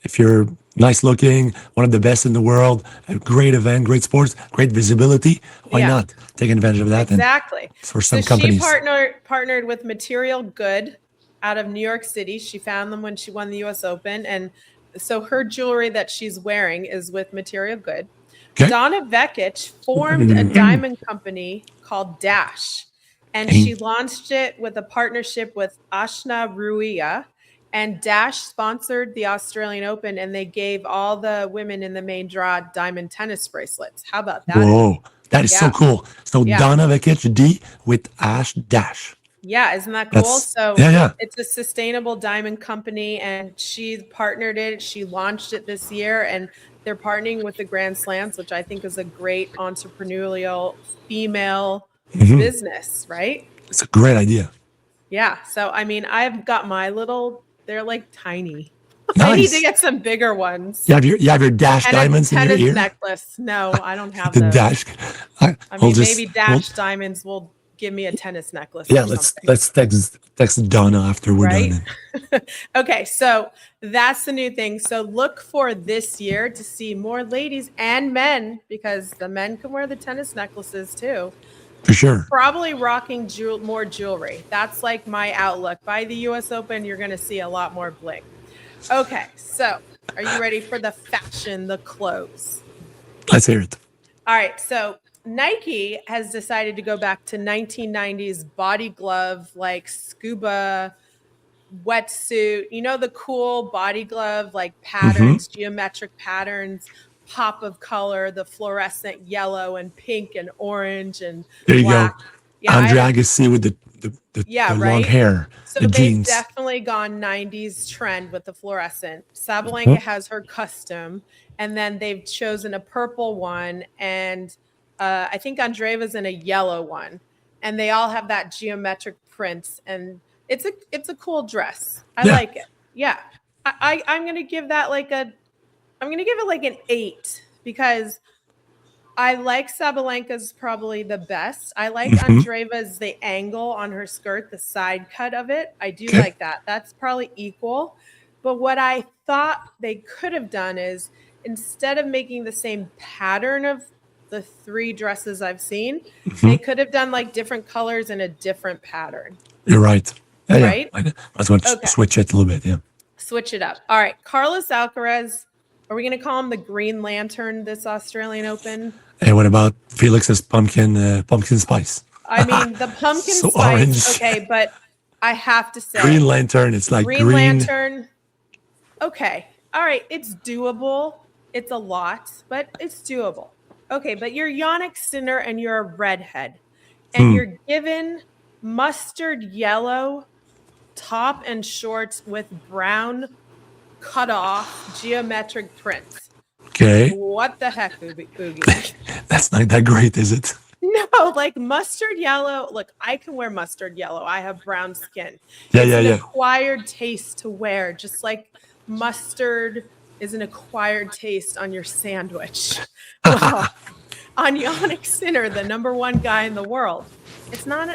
Speaker 2: if you're nice looking, one of the best in the world, a great event, great sports, great visibility. Why not take advantage of that?
Speaker 1: Exactly.
Speaker 2: And for some companies.
Speaker 1: She partnered with Material Good out of New York City. She found them when she won the US Open. And so her jewelry that she's wearing is with Material Good. Okay. Donna Vekic formed a diamond company called Dash. And she launched it with a partnership with Ashna Ruia. And Dash sponsored the Australian Open, and they gave all the women in the main draw diamond tennis bracelets. How about that?
Speaker 2: Whoa, that is so cool. So Donna Vekic D with Ash Dash.
Speaker 1: Yeah, isn't that cool? So it's a sustainable diamond company, and she partnered it. She launched it this year, and they're partnering with the Grand Slams, which I think is a great entrepreneurial female business, right?
Speaker 2: It's a great idea.
Speaker 1: Yeah. So, I mean, I've got my little, they're like tiny.
Speaker 2: Nice.
Speaker 1: I need to get some bigger ones.
Speaker 2: You have your Dash and diamonds in your ear?
Speaker 1: Necklace. No, I don't have
Speaker 2: the
Speaker 1: those.
Speaker 2: Dash.
Speaker 1: I mean, maybe Dash diamonds will give me a tennis necklace.
Speaker 2: Yeah, let's text Donna after we're done.
Speaker 1: Okay, so that's the new thing. So look for this year to see more ladies and men, because the men can wear the tennis necklaces too.
Speaker 2: For sure.
Speaker 1: Probably rocking more jewelry. That's like my outlook. By the US Open, you're going to see a lot more bling. Okay, so are you ready for the fashion, the clothes?
Speaker 2: Let's hear it.
Speaker 1: All right, so Nike has decided to go back to 1990s body glove, like scuba wetsuit. You know, the cool body glove, like patterns, geometric patterns, pop of color, the fluorescent yellow and pink and orange and
Speaker 2: there you
Speaker 1: black.
Speaker 2: go. Yeah, Andre Agassi with the long hair,
Speaker 1: so
Speaker 2: the
Speaker 1: they've
Speaker 2: jeans.
Speaker 1: definitely gone 90s trend with the fluorescent. Sabalenka has her custom, and then they've chosen a purple one, and I think Andreeva's in a yellow one, and they all have that geometric print, and it's a cool dress. I like it. Yeah, I'm gonna give that like an 8, because I like Sabalenka's probably the best. I like Andreeva's, the angle on her skirt, the side cut of it. I do like that. That's probably equal. But what I thought they could have done is, instead of making the same pattern of the 3 dresses I've seen, they could have done like different colors and a different pattern.
Speaker 2: You're right. Yeah,
Speaker 1: right?
Speaker 2: I just want to switch it a little bit. Yeah.
Speaker 1: Switch it up. All right. Carlos Alcaraz. Are we going to call him the Green Lantern this Australian Open?
Speaker 2: Hey, what about Felix's pumpkin spice?
Speaker 1: I mean, the pumpkin
Speaker 2: so
Speaker 1: spice.
Speaker 2: Orange.
Speaker 1: Okay, but I have to say,
Speaker 2: Green Lantern. It's like
Speaker 1: Green Lantern. Okay. All right. It's doable. It's a lot, but it's doable. Okay, but you're Jannik Sinner and you're a redhead, and you're given mustard yellow top and shorts with brown cut off geometric prints.
Speaker 2: Okay.
Speaker 1: What the heck, Ougi?
Speaker 2: That's not that great, is it?
Speaker 1: No, like mustard yellow. Look, I can wear mustard yellow. I have brown skin.
Speaker 2: Yeah,
Speaker 1: it's an acquired taste to wear, just like mustard is an acquired taste on your sandwich. Well, on Jannik Sinner, the #1 guy in the world, it's not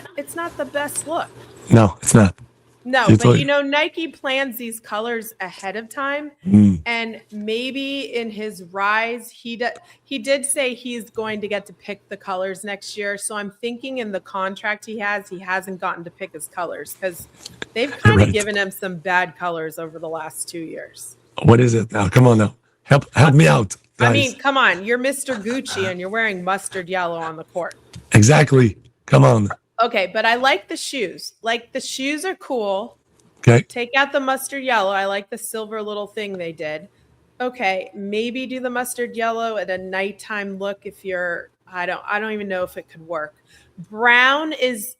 Speaker 1: the best look.
Speaker 2: No, it's not.
Speaker 1: No, but you know, Nike plans these colors ahead of time, and maybe in his rise, he did say he's going to get to pick the colors next year. So I'm thinking in the contract he hasn't gotten to pick his colors, because they've kind of given him some bad colors over the last 2 years.
Speaker 2: What is it now? Come on now, help me out, guys.
Speaker 1: I mean, come on, you're Mr. Gucci and you're wearing mustard yellow on the court.
Speaker 2: Exactly. Come on.
Speaker 1: Okay, but I like the shoes. Like, the shoes are cool.
Speaker 2: Okay.
Speaker 1: Take out the mustard yellow. I like the silver little thing they did. Okay, maybe do the mustard yellow at a nighttime look if you're, I don't even know if it could work. Brown is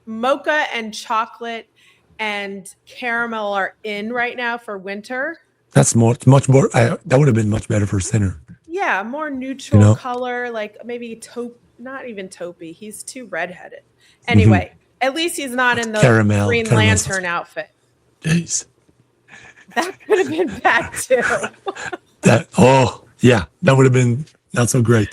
Speaker 1: mocha and chocolate and caramel are in right now for winter.
Speaker 2: That's much more. That would have been much better for Sinner.
Speaker 1: Yeah, more neutral color, like maybe taupe, not even taupey. He's too redheaded. Anyway, at least he's not in the Green Lantern outfit.
Speaker 2: Jeez.
Speaker 1: That could have been bad too.
Speaker 2: that would have been not so great.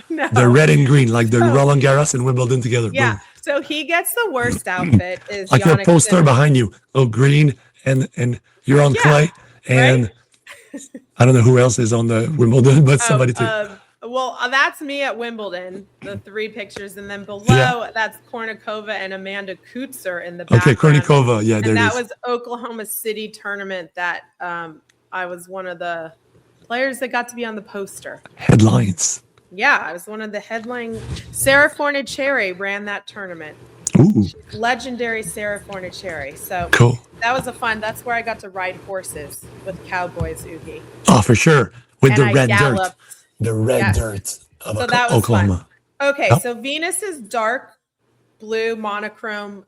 Speaker 1: No.
Speaker 2: The red and green, like the Roland Garros and Wimbledon together.
Speaker 1: Yeah.
Speaker 2: Boom.
Speaker 1: So he gets the worst outfit. Is
Speaker 2: like
Speaker 1: Jannik
Speaker 2: your poster
Speaker 1: Sinner.
Speaker 2: Behind you. Oh, green and you're on clay. And I don't know who else is on the Wimbledon, but somebody too.
Speaker 1: Well, that's me at Wimbledon, the 3 pictures. And then below, that's Kornikova and Amanda Kutzer in the background.
Speaker 2: Okay, Kornikova. Yeah, there it is.
Speaker 1: That was Oklahoma City tournament that I was one of the players that got to be on the poster.
Speaker 2: Headlines.
Speaker 1: Yeah, I was one of the headline. Sarah Forniceri ran that tournament.
Speaker 2: Ooh.
Speaker 1: Legendary Sarah Forniceri. So
Speaker 2: cool.
Speaker 1: That's where I got to ride horses with cowboys, Ougi.
Speaker 2: Oh, for sure. With
Speaker 1: And
Speaker 2: the
Speaker 1: I
Speaker 2: red dirt.
Speaker 1: galloped.
Speaker 2: The red
Speaker 1: Yes.
Speaker 2: dirt of
Speaker 1: So that was fun.
Speaker 2: Oklahoma.
Speaker 1: Okay,
Speaker 2: Yep.
Speaker 1: so Venus's dark blue monochrome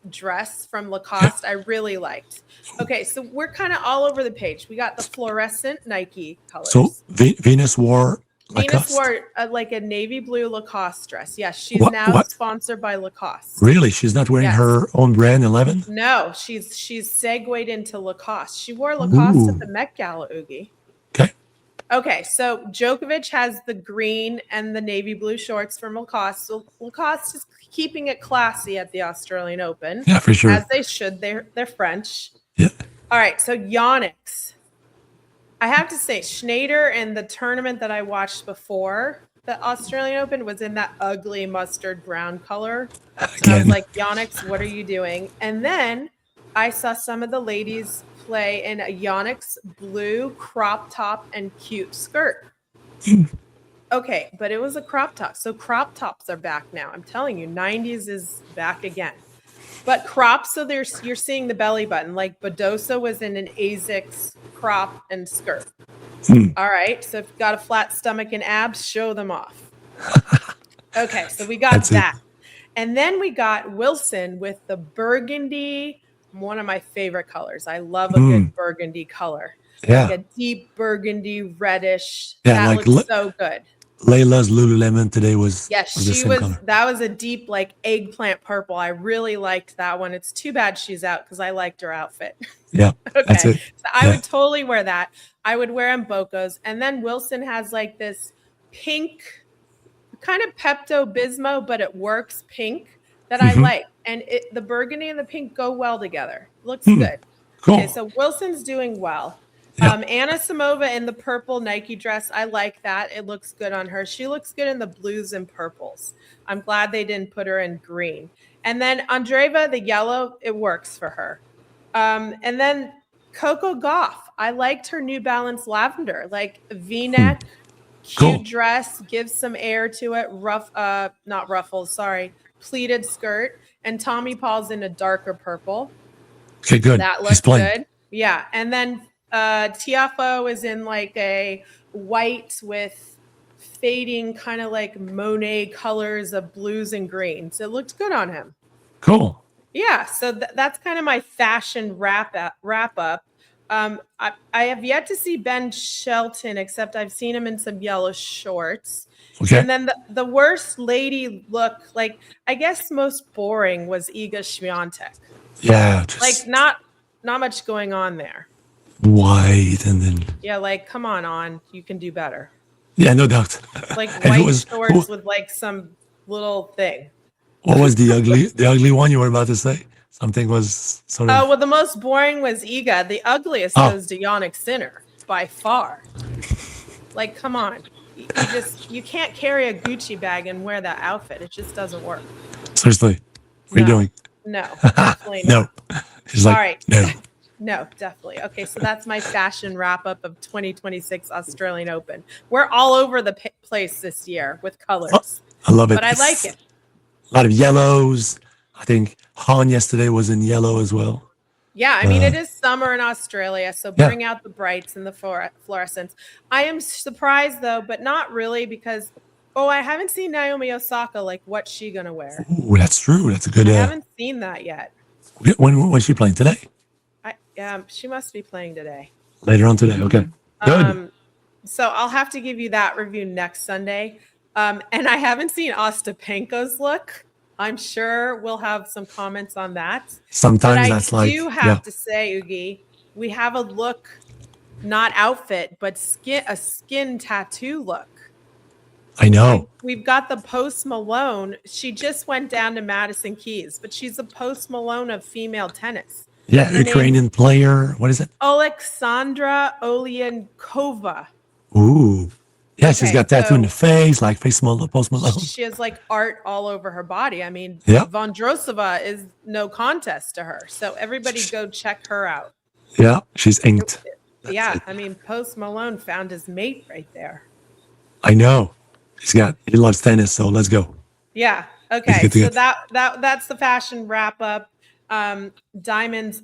Speaker 1: dress from Lacoste, I really liked. Okay, so we're kind of all over the page. We got the fluorescent Nike colors.
Speaker 2: So Venus wore
Speaker 1: Venus
Speaker 2: Lacoste?
Speaker 1: wore like a navy blue Lacoste dress. Yes, she's
Speaker 2: What-
Speaker 1: now
Speaker 2: what?
Speaker 1: sponsored by Lacoste.
Speaker 2: Really? She's not wearing
Speaker 1: Yes.
Speaker 2: her own brand 11?
Speaker 1: No, she's segued into Lacoste. She wore Lacoste at the Met Gala, Ougi.
Speaker 2: Okay.
Speaker 1: Okay, so Djokovic has the green and the navy blue shorts from Lacoste. So Lacoste is keeping it classy at the Australian Open.
Speaker 2: Yeah, for sure.
Speaker 1: As they should. They're French.
Speaker 2: Yeah.
Speaker 1: All right, so Jannik. I have to say, Schneider in the tournament that I watched before the Australian Open was in that ugly mustard brown color. And I was like, Jannik, what are you doing? And then I saw some of the ladies play in a Jannik's blue crop top and cute skirt. Okay, but it was a crop top. So crop tops are back now. I'm telling you, 90s is back again. But crop, so you're seeing the belly button. Like Badosa was in an Asics crop and skirt. All right, so if you've got a flat stomach and abs, show them off. Okay, so we got that. And then we got Wilson with the burgundy, one of my favorite colors. I love a good burgundy color.
Speaker 2: Yeah.
Speaker 1: Like a deep burgundy, reddish.
Speaker 2: Yeah,
Speaker 1: that
Speaker 2: like
Speaker 1: looks so good.
Speaker 2: Layla's Lululemon today was
Speaker 1: that was a deep like eggplant purple. I really liked that one. It's too bad she's out because I liked her outfit.
Speaker 2: Yeah.
Speaker 1: Okay.
Speaker 2: That's it.
Speaker 1: So I would totally wear that. I would wear Mbokos. And then Wilson has like this pink, kind of Pepto-Bismol, but it works pink that I like. And the burgundy and the pink go well together. Looks good.
Speaker 2: Cool.
Speaker 1: Okay, so Wilson's doing well.
Speaker 2: Yep.
Speaker 1: Anna Samova in the purple Nike dress. I like that. It looks good on her. She looks good in the blues and purples. I'm glad they didn't put her in green. And then Andreeva, the yellow, it works for her. And then Coco Gauff. I liked her New Balance lavender, like V-neck, cute dress, gives some air to it. Not ruffles, sorry, pleated skirt. And Tommy Paul's in a darker purple.
Speaker 2: Okay, good.
Speaker 1: That looks good. Yeah. And then Tiafoe is in like a white with fading kind of like Monet colors of blues and greens. It looked good on him.
Speaker 2: Cool.
Speaker 1: Yeah. So that's kind of my fashion wrap up. I have yet to see Ben Shelton, except I've seen him in some yellow shorts. Okay. And then the worst lady look, like I guess most boring, was Iga Swiatek.
Speaker 2: Yeah.
Speaker 1: Like not much going on there.
Speaker 2: White and then
Speaker 1: like come on, you can do better.
Speaker 2: Yeah, no doubt.
Speaker 1: Like white shorts with like some little thing.
Speaker 2: What was the ugly one you were about to say? Something was sort of.
Speaker 1: Oh well, the most boring was Iga. The ugliest goes to Jannik Sinner by far. Like, come on, you can't carry a Gucci bag and wear that outfit. It just doesn't work.
Speaker 2: Seriously, what are you doing?
Speaker 1: No, definitely not.
Speaker 2: No. She's like, all right. No.
Speaker 1: No, definitely. Okay, so that's my fashion wrap up of 2026 Australian Open. We're all over the place this year with colors.
Speaker 2: Oh, I love it.
Speaker 1: But I like it.
Speaker 2: A lot of yellows. I think Han yesterday was in yellow as well.
Speaker 1: Yeah, I mean, it is summer in Australia, so bring out the brights and the fluorescents. I am surprised, though, but not really, because, I haven't seen Naomi Osaka. Like, what's she going to wear?
Speaker 2: Ooh, that's true. That's a good...
Speaker 1: I haven't seen that yet.
Speaker 2: When was she playing? Today?
Speaker 1: She must be playing today.
Speaker 2: Later on today. Okay. Good.
Speaker 1: So I'll have to give you that review next Sunday. And I haven't seen Ostapenko's look. I'm sure we'll have some comments on that.
Speaker 2: Sometimes that's like...
Speaker 1: I do have to say, Ougi, we have a look, not outfit, but a skin tattoo look.
Speaker 2: I know.
Speaker 1: We've got the Post Malone. She just went down to Madison Keys, but she's the Post Malone of female tennis.
Speaker 2: Yeah, Ukrainian player. What is it?
Speaker 1: Alexandra Olyankova.
Speaker 2: Ooh. Yeah, she's got tattoo in the face, like Post Malone.
Speaker 1: She has like art all over her body. I mean, Vondrousova is no contest to her. So everybody go check her out.
Speaker 2: Yeah, she's inked.
Speaker 1: I mean, Post Malone found his mate right there.
Speaker 2: I know. He loves tennis, so let's go.
Speaker 1: Yeah. Okay. So that's the fashion wrap up. diamonds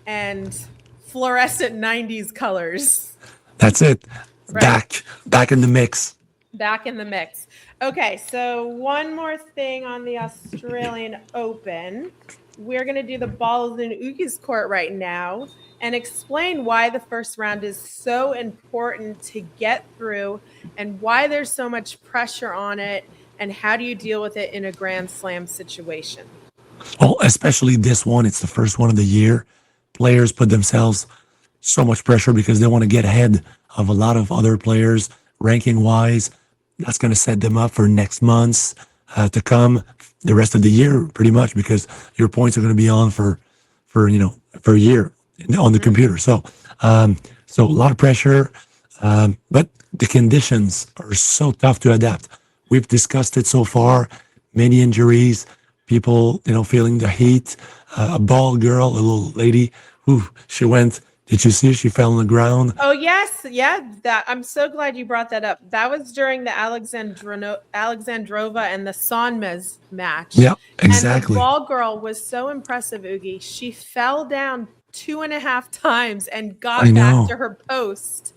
Speaker 1: and fluorescent 90s colors.
Speaker 2: That's it.
Speaker 1: Right.
Speaker 2: Back in the mix.
Speaker 1: Back in the mix. Okay, so one more thing on the Australian Open. We're going to do the balls in Ougi's court right now and explain why the first round is so important to get through and why there's so much pressure on it and how do you deal with it in a Grand Slam situation.
Speaker 2: Well, especially this one, it's the first one of the year. Players put themselves so much pressure because they want to get ahead of a lot of other players ranking wise. That's going to set them up for next months to come, the rest of the year, pretty much, because your points are going to be on for a year on the computer. So a lot of pressure, but the conditions are so tough to adapt. We've discussed it so far. Many injuries, people, feeling the heat. A ball girl, a little lady, she went. Did you see? She fell on the ground.
Speaker 1: Oh yes, yeah. That I'm so glad you brought that up. That was during the Alexandrova and the Sonmez match.
Speaker 2: Yeah, exactly.
Speaker 1: And the ball girl was so impressive, Ougi. She fell down 2.5 times and got back to her post,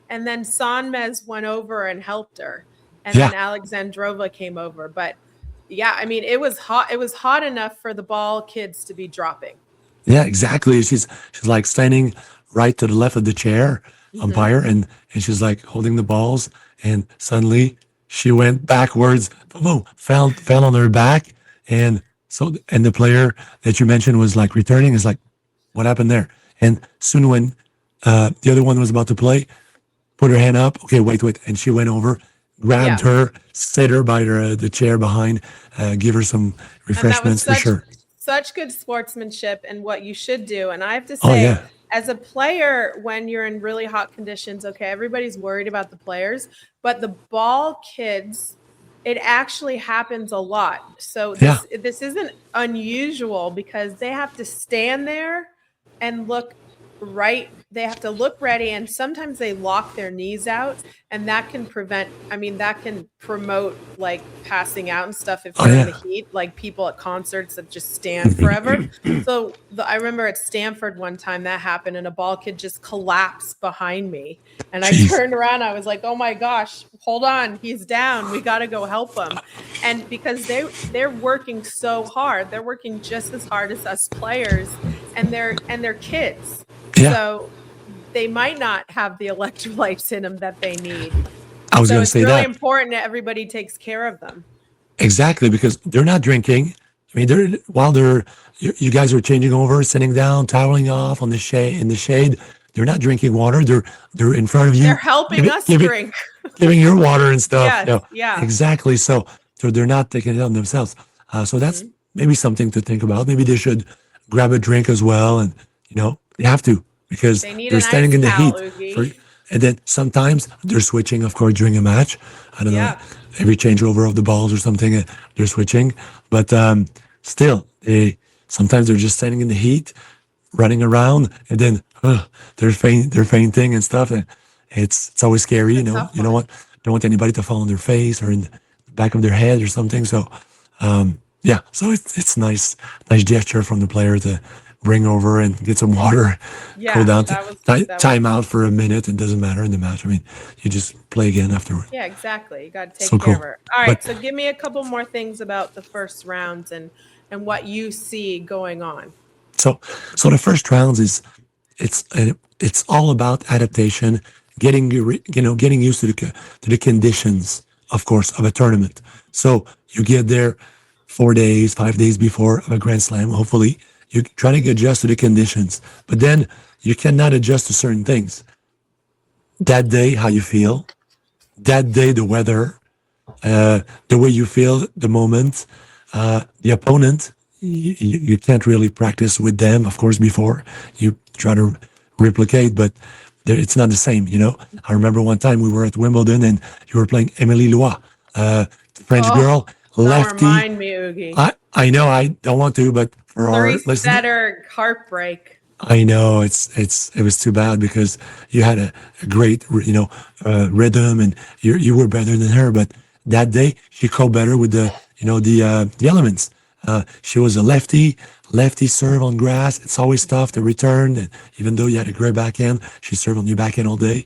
Speaker 1: and then Sonmez went over and helped her, and then Alexandrova came over. But yeah, I mean, it was hot. It was hot enough for the ball kids to be dropping.
Speaker 2: Yeah, exactly. She's like standing right to the left of the chair umpire, and she's like holding the balls, and suddenly she went backwards, fell on her back, and the player that you mentioned was like returning. Is like, what happened there? And soon when the other one was about to play, put her hand up. Okay, wait, and she went over, grabbed her, set her by the chair behind, give her some refreshments for sure.
Speaker 1: Such good sportsmanship and what you should do. And I have to say, as a player, when you're in really hot conditions, okay, everybody's worried about the players, but the ball kids, it actually happens a lot. So this isn't unusual because they have to stand there and look right. They have to look ready, and sometimes they lock their knees out, and that can promote like passing out and stuff if you're in the heat, like people at concerts that just stand forever. So I remember at Stanford one time that happened, and a ball kid just collapsed behind me, and I turned around, I was like, oh my gosh, hold on, he's down, we got to go help him. And because they're working so hard, they're working just as hard as us players, and they're kids. So they might not have the electrolytes in them that they need.
Speaker 2: I was going to say that.
Speaker 1: It's really important that everybody takes care of them.
Speaker 2: Exactly, because they're not drinking. I mean, you guys are changing over, sitting down, toweling off in the shade. They're not drinking water. They're in front of you.
Speaker 1: They're helping us drink.
Speaker 2: Giving your water and stuff.
Speaker 1: Yes,
Speaker 2: Exactly. So they're not taking it on themselves. So that's maybe something to think about. Maybe they should grab a drink as well, and they have to, because they're standing in the heat. And then sometimes they're switching, of course, during a match. I don't know, every changeover of the balls or something, they're switching. But still, sometimes they're just standing in the heat, running around, and then they're fainting and stuff. And it's always scary, you know. You don't want anybody to fall on their face or in the back of their head or something. So so it's nice gesture from the player to bring over and get some water, go down to time out for a minute. It doesn't matter in the match. I mean, you just play again afterward.
Speaker 1: Yeah, exactly. You got to take care of it. All right, so give me a couple more things about the first rounds and what you see going on.
Speaker 2: So the first rounds it's all about adaptation, getting used to the conditions, of course, of a tournament. So you get there 4 days, 5 days before a Grand Slam, hopefully. You're trying to adjust to the conditions, but then you cannot adjust to certain things. That day, how you feel. That day, the weather, the way you feel, the moment, the opponent. You can't really practice with them, of course, before. You try to replicate, but it's not the same, I remember one time we were at Wimbledon and you were playing Émilie Lois, French girl, lefty.
Speaker 1: Don't remind me, Ougi.
Speaker 2: I know, I don't want to, but for our listeners,
Speaker 1: better heartbreak.
Speaker 2: I know it was too bad because you had a great rhythm and you were better than her, but that day she coped better with the elements. She was a lefty serve on grass. It's always tough to return. And even though you had a great backhand, she served on your backhand all day.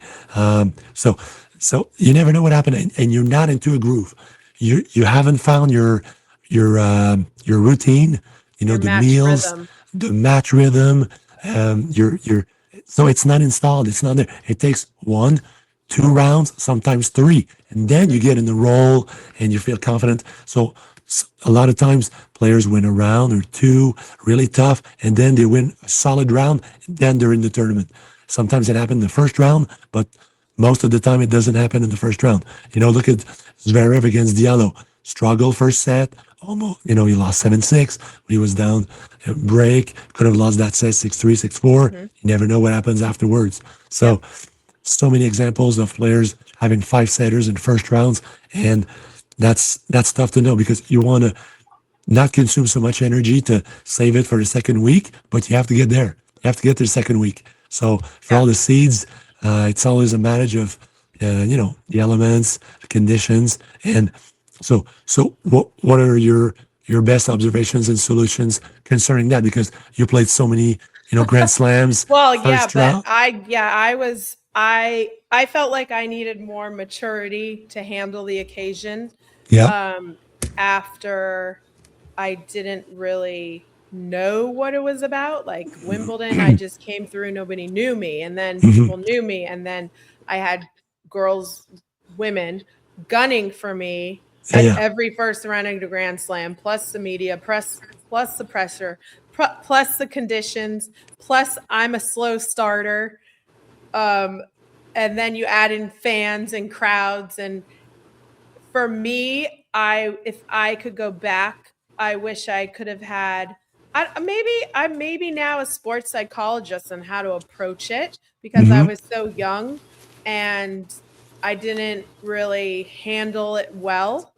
Speaker 2: So you never know what happened, and you're not into a groove. You haven't found your routine. You know,
Speaker 1: Your
Speaker 2: the
Speaker 1: match
Speaker 2: meals,
Speaker 1: rhythm.
Speaker 2: the match rhythm. Your so it's not installed. It's not there. It takes one, 2 rounds, sometimes three, and then you get in the role and you feel confident. So a lot of times players win a round or two really tough, and then they win a solid round, and then they're in the tournament. Sometimes it happened in the first round, but most of the time it doesn't happen in the first round. You know, look at Zverev against Diallo. Struggle first set, almost, you know, he lost 7-6 when he was down, break, could have lost that set 6-3, 6-4. You never know what happens afterwards. So, so many examples of players having 5 setters in first rounds, and that's tough to know because you want to not consume so much energy to save it for the second week, but you have to get there. You have to get to the second week. So for all the seeds, it's always a manage of, you know, the elements, the conditions, and so what are your best observations and solutions concerning that? Because you played so many, you know, Grand Slams.
Speaker 1: Well, yeah,
Speaker 2: First
Speaker 1: but
Speaker 2: round,
Speaker 1: I felt like I needed more maturity to handle the occasion.
Speaker 2: yeah,
Speaker 1: Um, After I didn't really know what it was about. Like Wimbledon, I just came through, nobody knew me, and then people knew me, and then I had girls, women gunning for me
Speaker 2: yeah,
Speaker 1: at
Speaker 2: yeah.
Speaker 1: every first round of the Grand Slam, plus the media, plus the pressure, plus the conditions, plus I'm a slow starter. Um, and then you add in fans and crowds, and for me, if I could go back, I wish I could have had. I'm maybe now a sports psychologist on how to approach it because I
Speaker 2: Hmm.
Speaker 1: was so young and I didn't really handle it well.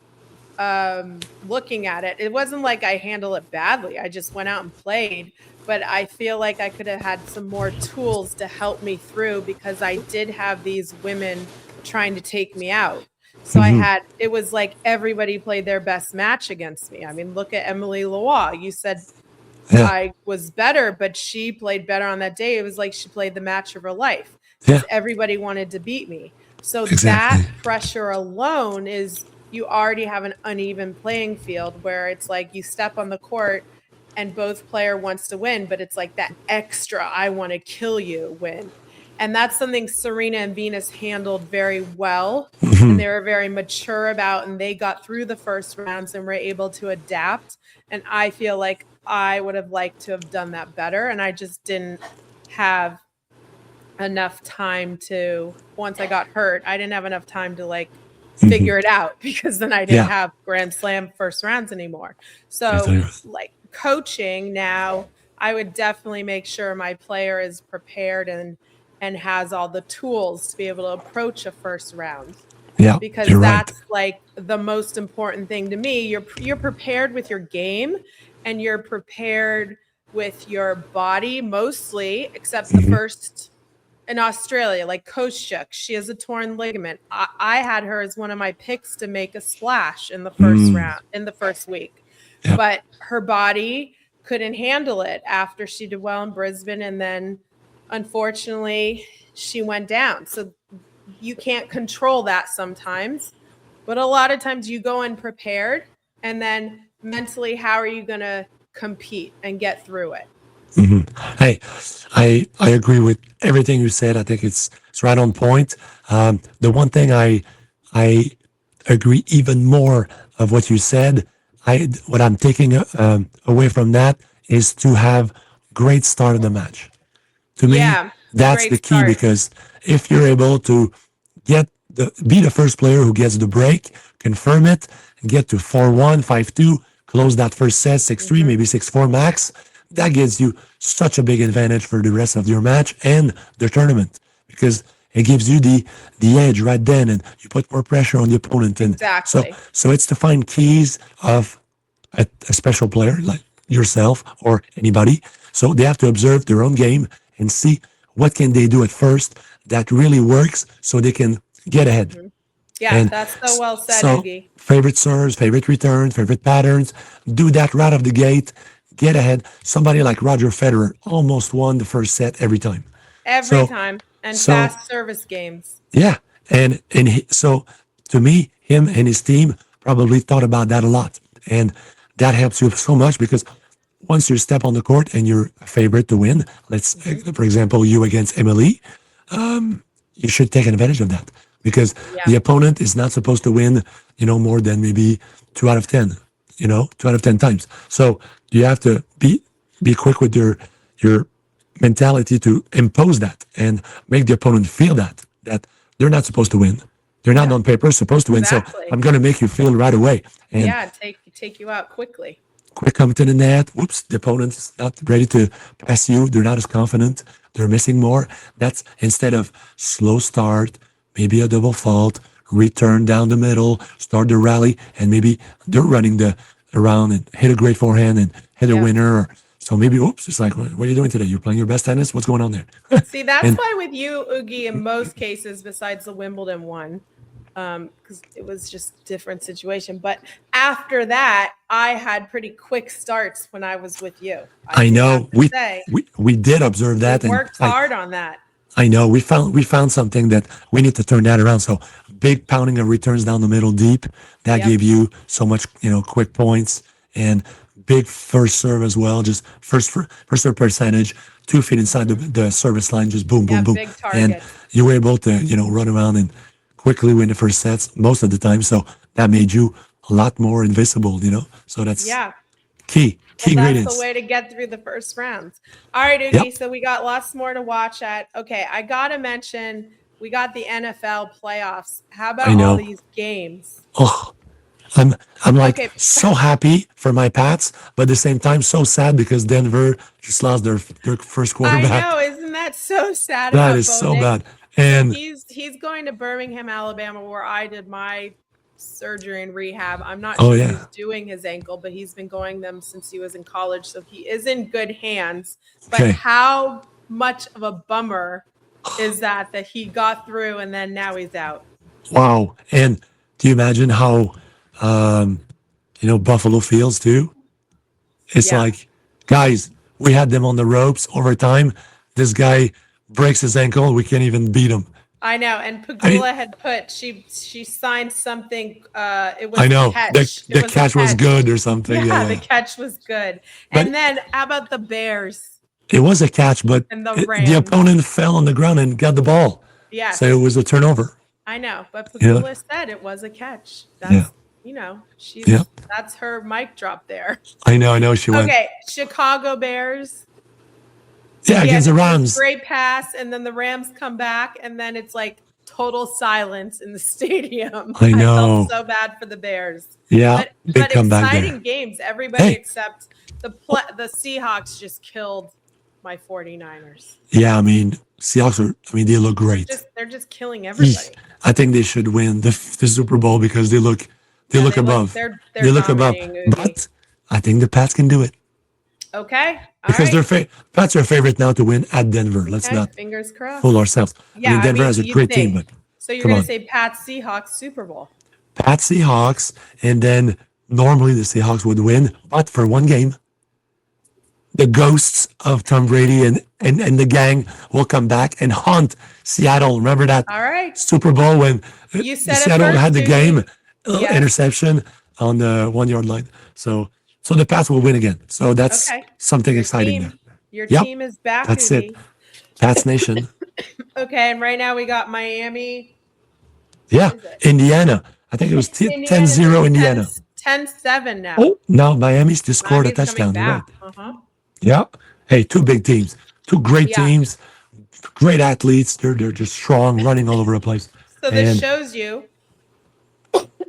Speaker 1: Looking at it, it wasn't like I handled it badly. I just went out and played, but I feel like I could have had some more tools to help me through because I did have these women trying to take me out. So
Speaker 2: Hmm.
Speaker 1: it was like everybody played their best match against me. I mean, look at Emily Lois. You said
Speaker 2: Yeah,
Speaker 1: I was better, but she played better on that day. It was like she played the match of her life
Speaker 2: yeah,
Speaker 1: because everybody wanted to beat me. So that
Speaker 2: exactly.
Speaker 1: pressure alone is you already have an uneven playing field where it's like you step on the court and both player wants to win, but it's like that extra I want to kill you win. And that's something Serena and Venus handled very well. And
Speaker 2: Hmm.
Speaker 1: they were very mature about, and they got through the first rounds and were able to adapt. And I feel like I would have liked to have done that better. And I just didn't have enough time to, once I got hurt, I didn't have enough time to like
Speaker 2: Hmm.
Speaker 1: figure it out because then I didn't
Speaker 2: Yeah,
Speaker 1: have Grand Slam first rounds anymore. So,
Speaker 2: exactly.
Speaker 1: like coaching now, I would definitely make sure my player is prepared and has all the tools to be able to approach a first round
Speaker 2: Yeah,
Speaker 1: because
Speaker 2: you're right.
Speaker 1: that's like the most important thing to me. You're prepared with your game and you're prepared with your body mostly, except the
Speaker 2: Hmm.
Speaker 1: first in Australia, like Koscheck, she has a torn ligament. I had her as one of my picks to make a splash in the first
Speaker 2: Mm.
Speaker 1: round, in the first week.
Speaker 2: Yeah.
Speaker 1: But her body couldn't handle it after she did well in Brisbane. And then unfortunately, she went down. So you can't control that sometimes. But a lot of times you go in prepared and then mentally, how are you going to compete and get through it?
Speaker 2: Hmm. Hey, I agree with everything you said. I think it's right on point. The one thing I agree even more of what you said. What I'm taking away from that is to have great start of the match. To me,
Speaker 1: Yeah, a
Speaker 2: that's
Speaker 1: great
Speaker 2: the key
Speaker 1: start.
Speaker 2: because if you're able to be the first player who gets the break, confirm it, and get to 4-1, 5-2, close that first set 6-3,
Speaker 1: Mhm.
Speaker 2: maybe 6-4 max, that gives you such a big advantage for the rest of your match and the tournament because it gives you the edge right then, and you put more pressure on the opponent. And so
Speaker 1: Exactly.
Speaker 2: so it's to find keys of a special player like yourself or anybody. So they have to observe their own game and see what can they do at first that really works so they can get ahead.
Speaker 1: Mhm. Yeah,
Speaker 2: And
Speaker 1: that's so well said,
Speaker 2: so
Speaker 1: Ougi.
Speaker 2: favorite serves, favorite returns, favorite patterns, do that right off the gate, get ahead. Somebody like Roger Federer almost won the first set every time.
Speaker 1: Every
Speaker 2: So,
Speaker 1: time. And
Speaker 2: so
Speaker 1: fast service games.
Speaker 2: yeah, so to me, him and his team probably thought about that a lot, and that helps you so much because once you step on the court and you're a favorite to win, for example, you against Emily, you should take advantage of that because
Speaker 1: Yeah.
Speaker 2: the opponent is not supposed to win, more than maybe 2 out of 10, 2 out of 10 times. So you have to be quick with your mentality to impose that and make the opponent feel that they're not supposed to win. They're not
Speaker 1: Yeah.
Speaker 2: on paper supposed to win. So
Speaker 1: Exactly.
Speaker 2: I'm going to make you feel right away. And
Speaker 1: Yeah, take you out quickly.
Speaker 2: quick come to the net. Whoops, the opponent's not ready to pass you. They're not as confident. They're missing more. That's instead of slow start, maybe a double fault, return down the middle, start the rally, and maybe they're running the around and hit a great forehand and hit a
Speaker 1: Yeah.
Speaker 2: winner. So maybe, oops, it's like, what are you doing today? You're playing your best tennis? What's going on there?
Speaker 1: See, that's
Speaker 2: And-
Speaker 1: why with you, Ougi, in most cases, besides the Wimbledon one, because it was just a different situation. But after that, I had pretty quick starts when I was with you.
Speaker 2: I
Speaker 1: do
Speaker 2: know
Speaker 1: have to say.
Speaker 2: we did observe that,
Speaker 1: We
Speaker 2: and
Speaker 1: worked hard on that.
Speaker 2: I know we found something that we need to turn that around. So big pounding of returns down the middle deep that
Speaker 1: Yep.
Speaker 2: gave you so much, quick points, and big first serve as well. Just first serve percentage, 2 feet inside the service line, just boom, boom,
Speaker 1: Yeah,
Speaker 2: boom,
Speaker 1: big
Speaker 2: and
Speaker 1: target.
Speaker 2: you were able to run around and quickly win the first sets most of the time. So that made you a lot more invisible. So that's
Speaker 1: Yeah.
Speaker 2: key
Speaker 1: Well, that's
Speaker 2: ingredients.
Speaker 1: the way to get through the first rounds. All right, Ougi.
Speaker 2: Yep.
Speaker 1: So we got lots more to watch at. Okay, I gotta mention we got the NFL playoffs. How about
Speaker 2: I know.
Speaker 1: all these games?
Speaker 2: Oh, I'm like
Speaker 1: Okay.
Speaker 2: so happy for my Pats, but at the same time so sad because Denver just lost their first
Speaker 1: I
Speaker 2: quarterback.
Speaker 1: know, isn't that so sad?
Speaker 2: That
Speaker 1: about
Speaker 2: is
Speaker 1: Bo
Speaker 2: so
Speaker 1: Nix?
Speaker 2: bad.
Speaker 1: So
Speaker 2: And
Speaker 1: he's going to Birmingham, Alabama, where I did my surgery and rehab. I'm not
Speaker 2: Oh,
Speaker 1: sure
Speaker 2: yeah.
Speaker 1: who's doing his ankle, but he's been going them since he was in college, so he is in good hands. But
Speaker 2: Okay.
Speaker 1: how much of a bummer is that he got through and then now he's out?
Speaker 2: wow. And do you imagine how Buffalo feels too? It's
Speaker 1: Yeah.
Speaker 2: like, guys, we had them on the ropes over time. This guy breaks his ankle. We can't even beat him.
Speaker 1: I know, and Pagula had put she signed something. It was
Speaker 2: I know
Speaker 1: a catch.
Speaker 2: the
Speaker 1: It was a
Speaker 2: catch was good or something.
Speaker 1: Yeah,
Speaker 2: Yeah.
Speaker 1: the catch was good.
Speaker 2: But-
Speaker 1: And then how about the Bears
Speaker 2: It was a catch, but
Speaker 1: and the
Speaker 2: the
Speaker 1: Rams?
Speaker 2: opponent fell on the ground and got the ball.
Speaker 1: Yes,
Speaker 2: So it was a turnover.
Speaker 1: I know, but
Speaker 2: Yeah.
Speaker 1: Pagula said it was a catch. That's
Speaker 2: Yeah.
Speaker 1: she's
Speaker 2: Yeah.
Speaker 1: that's her mic drop there.
Speaker 2: I know. She went.
Speaker 1: Okay, Chicago Bears.
Speaker 2: Yeah, against the
Speaker 1: this
Speaker 2: Rams.
Speaker 1: Great pass, and then the Rams come back, and then it's like total silence in the stadium.
Speaker 2: I know.
Speaker 1: felt so bad for the Bears.
Speaker 2: Yeah,
Speaker 1: But
Speaker 2: big comeback
Speaker 1: exciting
Speaker 2: there.
Speaker 1: games. Everybody
Speaker 2: Hey.
Speaker 1: except the Seahawks just killed my 49ers.
Speaker 2: Yeah, I mean, Seahawks they look great.
Speaker 1: They're just killing everybody.
Speaker 2: I think they should win the Super Bowl because they look above.
Speaker 1: They're
Speaker 2: look above.
Speaker 1: dominating, Ougi.
Speaker 2: But I think the Pats can do it
Speaker 1: Okay.
Speaker 2: because
Speaker 1: all right.
Speaker 2: they're Pats are favorite now to win at Denver. Let's
Speaker 1: Okay,
Speaker 2: not
Speaker 1: fingers crossed.
Speaker 2: fool ourselves.
Speaker 1: Yeah,
Speaker 2: Denver has a
Speaker 1: you'd
Speaker 2: great team,
Speaker 1: think.
Speaker 2: but
Speaker 1: So you're
Speaker 2: come
Speaker 1: going
Speaker 2: on.
Speaker 1: to say Pats Seahawks Super Bowl.
Speaker 2: Pats Seahawks, and then normally the Seahawks would win, but for one game, the ghosts of Tom Brady and the gang will come back and haunt Seattle. Remember that
Speaker 1: All right.
Speaker 2: Super Bowl when
Speaker 1: You said it
Speaker 2: Seattle
Speaker 1: first,
Speaker 2: had the
Speaker 1: Ougi.
Speaker 2: game
Speaker 1: Yes.
Speaker 2: interception on the 1 yard line. So the Pats will win again. So that's
Speaker 1: Okay.
Speaker 2: something
Speaker 1: Your
Speaker 2: exciting
Speaker 1: team,
Speaker 2: there.
Speaker 1: Your
Speaker 2: Yep.
Speaker 1: team is back.
Speaker 2: That's
Speaker 1: Ougi.
Speaker 2: it. Pats Nation.
Speaker 1: Okay, and right now we got Miami.
Speaker 2: Yeah,
Speaker 1: Is it?
Speaker 2: Indiana. I think it was 10-0 Indiana.
Speaker 1: 10-7 now.
Speaker 2: Oh, now Miami's just scored a
Speaker 1: Miami's coming
Speaker 2: touchdown. You're right.
Speaker 1: back. Uh-huh.
Speaker 2: Yeah. Hey, two big teams, two great
Speaker 1: Yeah.
Speaker 2: teams, great athletes. They're just strong, running all over the place.
Speaker 1: So this
Speaker 2: And-
Speaker 1: shows you.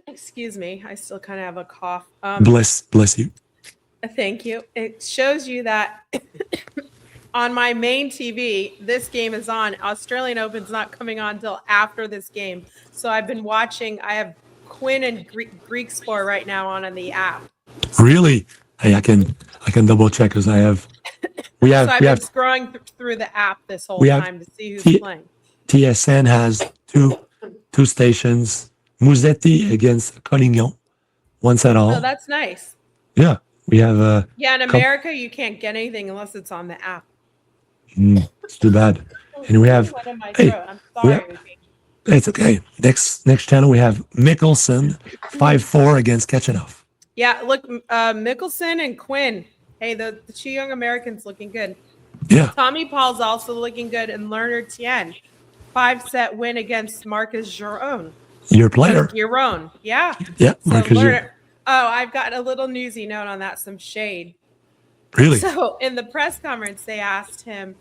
Speaker 1: Excuse me, I still kind of have a cough.
Speaker 2: Bless you.
Speaker 1: Thank you. It shows you that on my main TV, this game is on. Australian Open's not coming on until after this game. So I've been watching. I have Quinn and Greek Sport right now on the app.
Speaker 2: Really? Hey, I can double check because we have
Speaker 1: So I've been scrolling through the app this whole
Speaker 2: we have
Speaker 1: time to see who's
Speaker 2: T-
Speaker 1: playing.
Speaker 2: TSN has two stations. Musetti against Collignon, 1-all.
Speaker 1: Oh, that's nice.
Speaker 2: Yeah, we have
Speaker 1: Yeah, in America, you can't get anything unless it's on the app.
Speaker 2: it's too bad. And we have,
Speaker 1: What in my
Speaker 2: hey,
Speaker 1: throat? I'm sorry.
Speaker 2: it's okay. Next channel, we have Mickelson, 5-4 against Kachanov.
Speaker 1: Yeah, look, Mickelson and Quinn. Hey, the two young Americans looking good.
Speaker 2: Yeah.
Speaker 1: Tommy Paul's also looking good, and Lerner Tien, 5-set win against Marcus Giron.
Speaker 2: Your player.
Speaker 1: Giron, yeah.
Speaker 2: Yeah,
Speaker 1: so
Speaker 2: Marcus
Speaker 1: Lerner. Oh, I've got a little newsy note on that, some shade.
Speaker 2: Really?
Speaker 1: So in the press conference, they asked him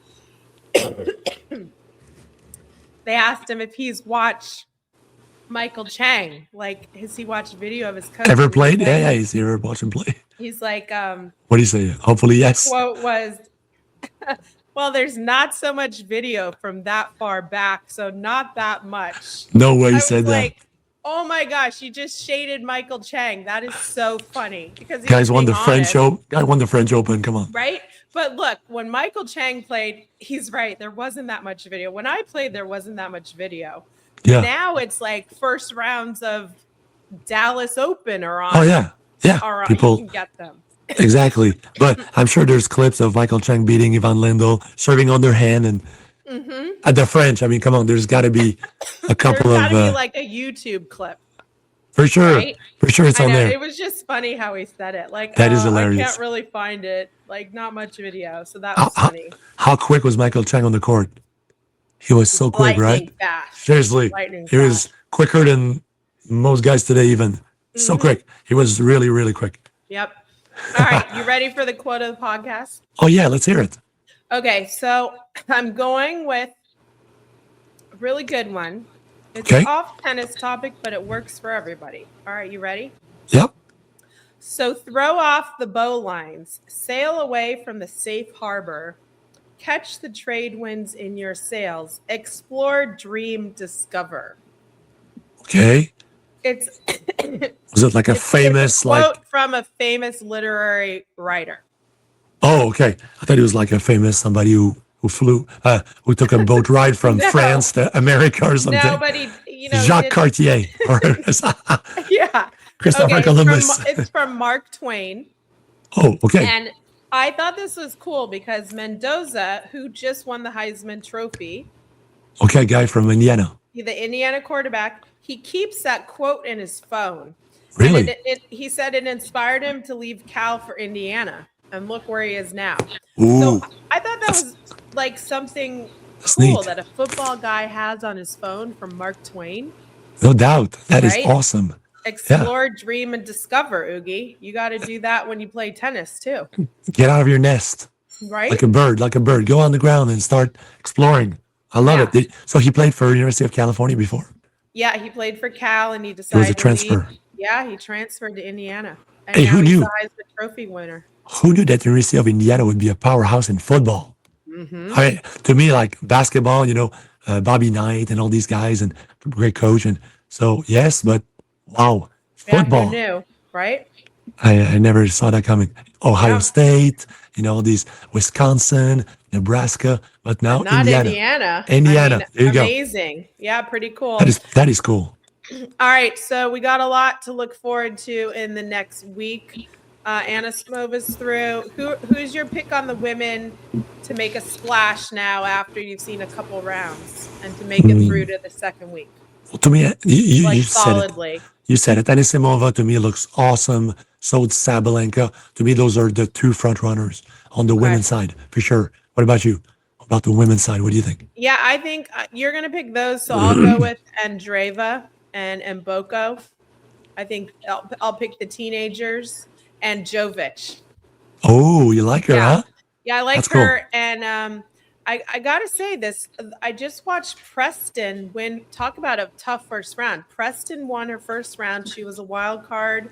Speaker 1: if he's watched Michael Chang. Like, has he watched a video of his coach?
Speaker 2: Ever played? Yeah, he's ever watched him play.
Speaker 1: He's like,
Speaker 2: what do you say? Hopefully, yes.
Speaker 1: Quote was, well, there's not so much video from that far back, so not that much.
Speaker 2: No way he said that.
Speaker 1: Oh my gosh, you just shaded Michael Chang. That is so funny because
Speaker 2: guys won the French Open. I won the French Open. Come on.
Speaker 1: Right? But look, when Michael Chang played, he's right. There wasn't that much video. When I played, there wasn't that much video.
Speaker 2: Yeah.
Speaker 1: Now it's like first rounds of Dallas Open are on.
Speaker 2: Oh yeah. Yeah.
Speaker 1: All right,
Speaker 2: people
Speaker 1: you can get them.
Speaker 2: Exactly. But I'm sure there's clips of Michael Chang beating Ivan Lendl, serving underhand, and at the French. I mean, come on, there's got to be a couple
Speaker 1: there's
Speaker 2: of.
Speaker 1: There's got to be like a YouTube clip.
Speaker 2: For sure. Right? For sure, it's on there.
Speaker 1: It was just funny how he said it. Like,
Speaker 2: that is hilarious.
Speaker 1: I can't really find it. Like, not much video. So that was funny.
Speaker 2: How quick was Michael Chang on the court? He was so quick, right?
Speaker 1: Fast.
Speaker 2: Seriously. He was quicker than most guys today, even. So quick. He was really, really quick.
Speaker 1: Yep. All right. You ready for the quote of the podcast?
Speaker 2: Oh, yeah. Let's hear it.
Speaker 1: Okay. So I'm going with a really good one. It's off tennis topic, but it works for everybody. All right. You ready?
Speaker 2: Yep.
Speaker 1: So throw off the bow lines, sail away from the safe harbor, catch the trade winds in your sails, explore, dream, discover.
Speaker 2: Okay.
Speaker 1: Was
Speaker 2: it like a famous
Speaker 1: quote from a famous literary writer?
Speaker 2: Oh, okay. I thought it was like a famous somebody who flew, who took a boat ride from France to America or something.
Speaker 1: Nobody,
Speaker 2: Jacques Cartier.
Speaker 1: Yeah.
Speaker 2: Christopher Columbus.
Speaker 1: It's from Mark Twain.
Speaker 2: Oh, okay.
Speaker 1: And I thought this was cool because Mendoza, who just won the Heisman Trophy.
Speaker 2: Okay, guy from Indiana.
Speaker 1: The Indiana quarterback. He keeps that quote in his phone.
Speaker 2: Really?
Speaker 1: He said it inspired him to leave Cal for Indiana. And look where he is now.
Speaker 2: Ooh,
Speaker 1: so I thought that was like something cool that a football guy has on his phone from Mark Twain.
Speaker 2: No doubt. That is awesome.
Speaker 1: Explore, dream, and discover, Ougi. You got to do that when you play tennis, too.
Speaker 2: Get out of your nest.
Speaker 1: Right?
Speaker 2: Like a bird. Go on the ground and start exploring. I love it. So he played for University of California before?
Speaker 1: Yeah, he played for Cal, and he decided
Speaker 2: it was a transfer.
Speaker 1: He transferred to Indiana. And
Speaker 2: hey, who knew?
Speaker 1: He's the Heisman Trophy winner.
Speaker 2: Who knew that the University of Indiana would be a powerhouse in football? To me, like basketball, Bobby Knight and all these guys and great coach. And so, yes, but wow, football.
Speaker 1: Who knew, right?
Speaker 2: I never saw that coming. Ohio State, these Wisconsin, Nebraska, but now
Speaker 1: Indiana.
Speaker 2: Indiana. There you go.
Speaker 1: Amazing. Yeah, pretty cool.
Speaker 2: That is cool.
Speaker 1: All right, so we got a lot to look forward to in the next week. Anna Smova's through. Who's your pick on the women to make a splash now after you've seen a couple rounds and to make it through to the second week?
Speaker 2: Well, to me, you
Speaker 1: solidly.
Speaker 2: Said it. You said it. Anisimova to me looks awesome. So did Sabalenka. To me, those are the two front runners on the women's side for sure. What about you? About the women's side, what do you think?
Speaker 1: Yeah, I think you're going to pick those. So I'll go with Andreeva and Mboko. I think I'll pick the teenagers and Jovic.
Speaker 2: Oh, you like her, huh?
Speaker 1: Yeah, I like
Speaker 2: That's
Speaker 1: her.
Speaker 2: Cool.
Speaker 1: And I got to say this. I just watched Preston win. Talk about a tough first round. Preston won her first round. She was a wild card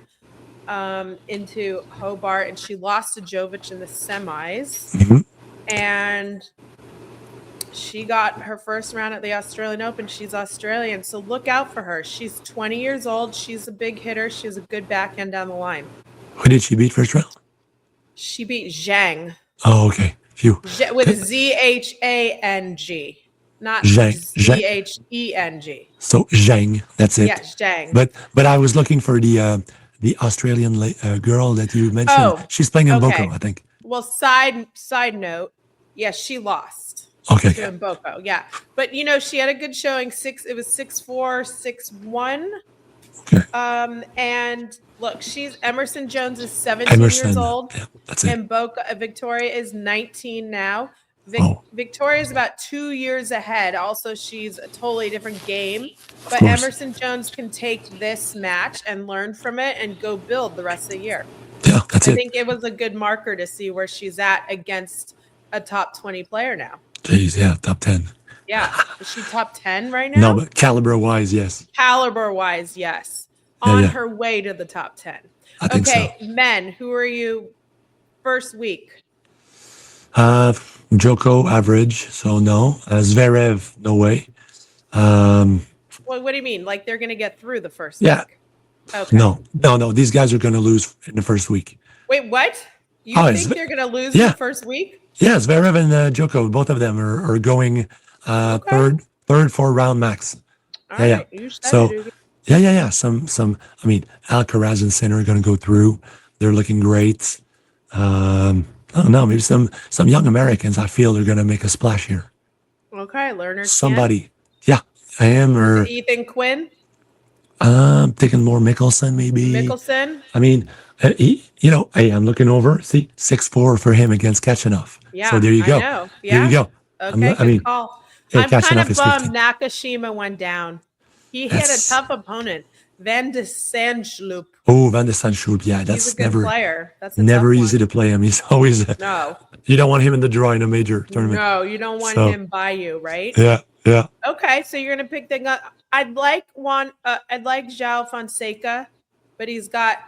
Speaker 1: into Hobart, and she lost to Jovic in the semis. And she got her first round at the Australian Open. She's Australian, so look out for her. She's 20 years old. She's a big hitter. She has a good backhand down the line.
Speaker 2: Who did she beat first round?
Speaker 1: She beat Zhang.
Speaker 2: Oh, okay. Phew.
Speaker 1: With Zhang. not
Speaker 2: Zhang.
Speaker 1: Zheng.
Speaker 2: So Zhang, that's it.
Speaker 1: Yes, Zhang.
Speaker 2: But I was looking for the Australian girl that you mentioned.
Speaker 1: Oh,
Speaker 2: She's playing in
Speaker 1: okay.
Speaker 2: Boko, I think.
Speaker 1: Well, side note, yes, she lost
Speaker 2: Okay.
Speaker 1: to Mboko. Yeah, but she had a good showing. It was 6-4, 6-1.
Speaker 2: Okay.
Speaker 1: And look, Emerson Jones is 17 years old.
Speaker 2: Yeah, that's it.
Speaker 1: And Victoria is 19 now.
Speaker 2: Oh.
Speaker 1: Victoria is about 2 years ahead. Also, she's a totally different game. But
Speaker 2: course.
Speaker 1: Emerson Jones can take this match and learn from it and go build the rest of the year.
Speaker 2: Yeah, that's it.
Speaker 1: I think it was a good marker to see where she's at against a top 20 player now.
Speaker 2: Jeez, yeah, top 10.
Speaker 1: Yeah. Is she top 10 right now?
Speaker 2: No, but caliber-wise, yes.
Speaker 1: Caliber-wise, yes. On her way to the top 10.
Speaker 2: I think so.
Speaker 1: Men, who are you first week?
Speaker 2: Djoko, average, so no. Zverev, no way.
Speaker 1: Well, what do you mean? Like they're going to get through the first week? Okay.
Speaker 2: No. These guys are going to lose in the first week.
Speaker 1: Wait, what? You think they're going to lose in the first week?
Speaker 2: Yeah, Zverev and Djoko, both of them are going third, fourth round max.
Speaker 1: All right.
Speaker 2: So, yeah. Some. I mean, Alcaraz and Sinner are going to go through. They're looking great. I don't know. Maybe some young Americans. I feel they're going to make a splash here.
Speaker 1: Okay, learners.
Speaker 2: Somebody. Yeah, I am. Or
Speaker 1: Ethan Quinn.
Speaker 2: Taking more Mickelson, maybe.
Speaker 1: Mickelson.
Speaker 2: I mean, hey, I'm looking over. See, 6-4 for him against Kachanov.
Speaker 1: Yeah.
Speaker 2: So there you go.
Speaker 1: I know. Yeah.
Speaker 2: There you go.
Speaker 1: Okay. Good call. I'm kind of bummed
Speaker 2: 50.
Speaker 1: Nakashima went down. He hit a tough opponent, Van de Sandschloop.
Speaker 2: Oh, Van de Sandschloop. Yeah, that's
Speaker 1: He's a good player. That's
Speaker 2: never easy to play him. He's always
Speaker 1: no.
Speaker 2: You don't want him in the draw in a major tournament.
Speaker 1: No, you don't want him by you, right?
Speaker 2: Yeah.
Speaker 1: Okay, so you're gonna pick the. I'd like João Fonseca, but he's got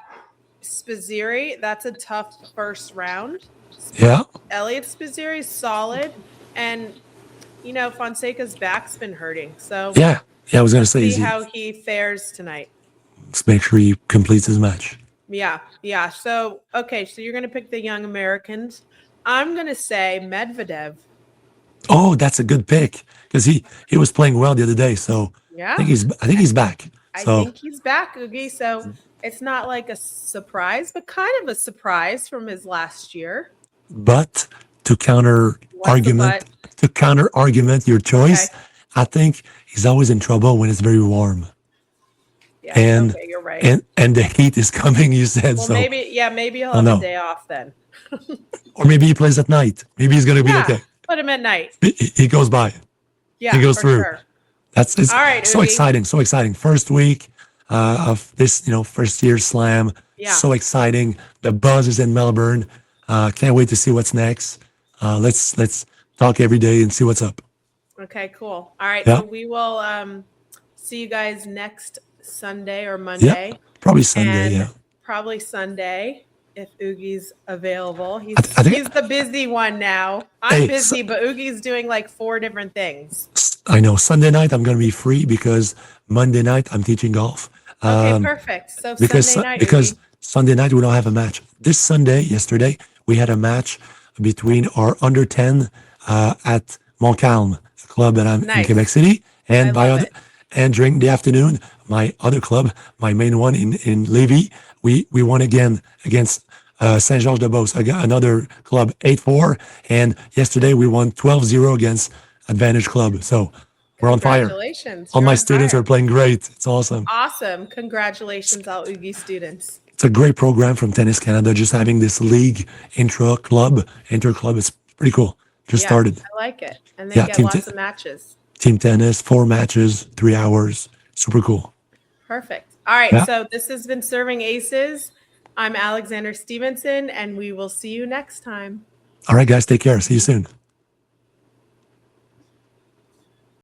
Speaker 1: Spizzirri. That's a tough first round.
Speaker 2: Yeah.
Speaker 1: Elliot Spizzirri is solid, and Fonseca's back's been hurting. So
Speaker 2: yeah, I was gonna say
Speaker 1: see how he fares tonight.
Speaker 2: Let's make sure he completes his match.
Speaker 1: Yeah. So so you're gonna pick the young Americans. I'm gonna say Medvedev.
Speaker 2: Oh, that's a good pick because he was playing well the other day. So
Speaker 1: yeah,
Speaker 2: I think he's back.
Speaker 1: I think he's back, Ougi. So it's not like a surprise, but kind of a surprise from his last year.
Speaker 2: But to counter argument your choice, I think he's always in trouble when it's very warm.
Speaker 1: Yeah,
Speaker 2: and
Speaker 1: you're right.
Speaker 2: And the heat is coming. You said
Speaker 1: well,
Speaker 2: so.
Speaker 1: Maybe he'll have a day off then.
Speaker 2: Or maybe he plays at night. Maybe he's gonna be okay.
Speaker 1: Put him at night.
Speaker 2: He goes by.
Speaker 1: Yeah,
Speaker 2: he goes through.
Speaker 1: Sure.
Speaker 2: It's
Speaker 1: all right.
Speaker 2: So exciting. So exciting. First week of this, first year slam.
Speaker 1: Yeah.
Speaker 2: So exciting. The buzz is in Melbourne. Can't wait to see what's next. Let's talk every day and see what's up.
Speaker 1: Okay, cool. All right.
Speaker 2: Yeah.
Speaker 1: So we will see you guys next Sunday or Monday.
Speaker 2: Yeah, probably Sunday.
Speaker 1: Probably Sunday. If Ougi's available. He's the busy one now. I'm busy, but Ougi's doing like 4 different things.
Speaker 2: I know. Sunday night I'm going to be free because Monday night I'm teaching golf.
Speaker 1: Okay, perfect. So Sunday night.
Speaker 2: Because Sunday night we don't have a match. Yesterday, we had a match between our under 10 at Montcalm, a club that I'm in Quebec City. And and during the afternoon, my other club, my main one in Lévis, we won again against Saint-Georges-de-Beauce, another club, 8-4. And yesterday we won 12-0 against Advantage Club. So we're on fire.
Speaker 1: Congratulations.
Speaker 2: All my students are playing great. It's awesome.
Speaker 1: Awesome. Congratulations, all Ougi students.
Speaker 2: It's a great program from Tennis Canada, just having this league inter-club. It's pretty cool. Just started.
Speaker 1: I like it. And they get lots of matches.
Speaker 2: Team tennis, 4 matches, 3 hours. Super cool.
Speaker 1: Perfect. All right. So this has been Serving Aces. I'm Alexandra Stevenson, and we will see you next time.
Speaker 2: All right, guys. Take care. See you soon.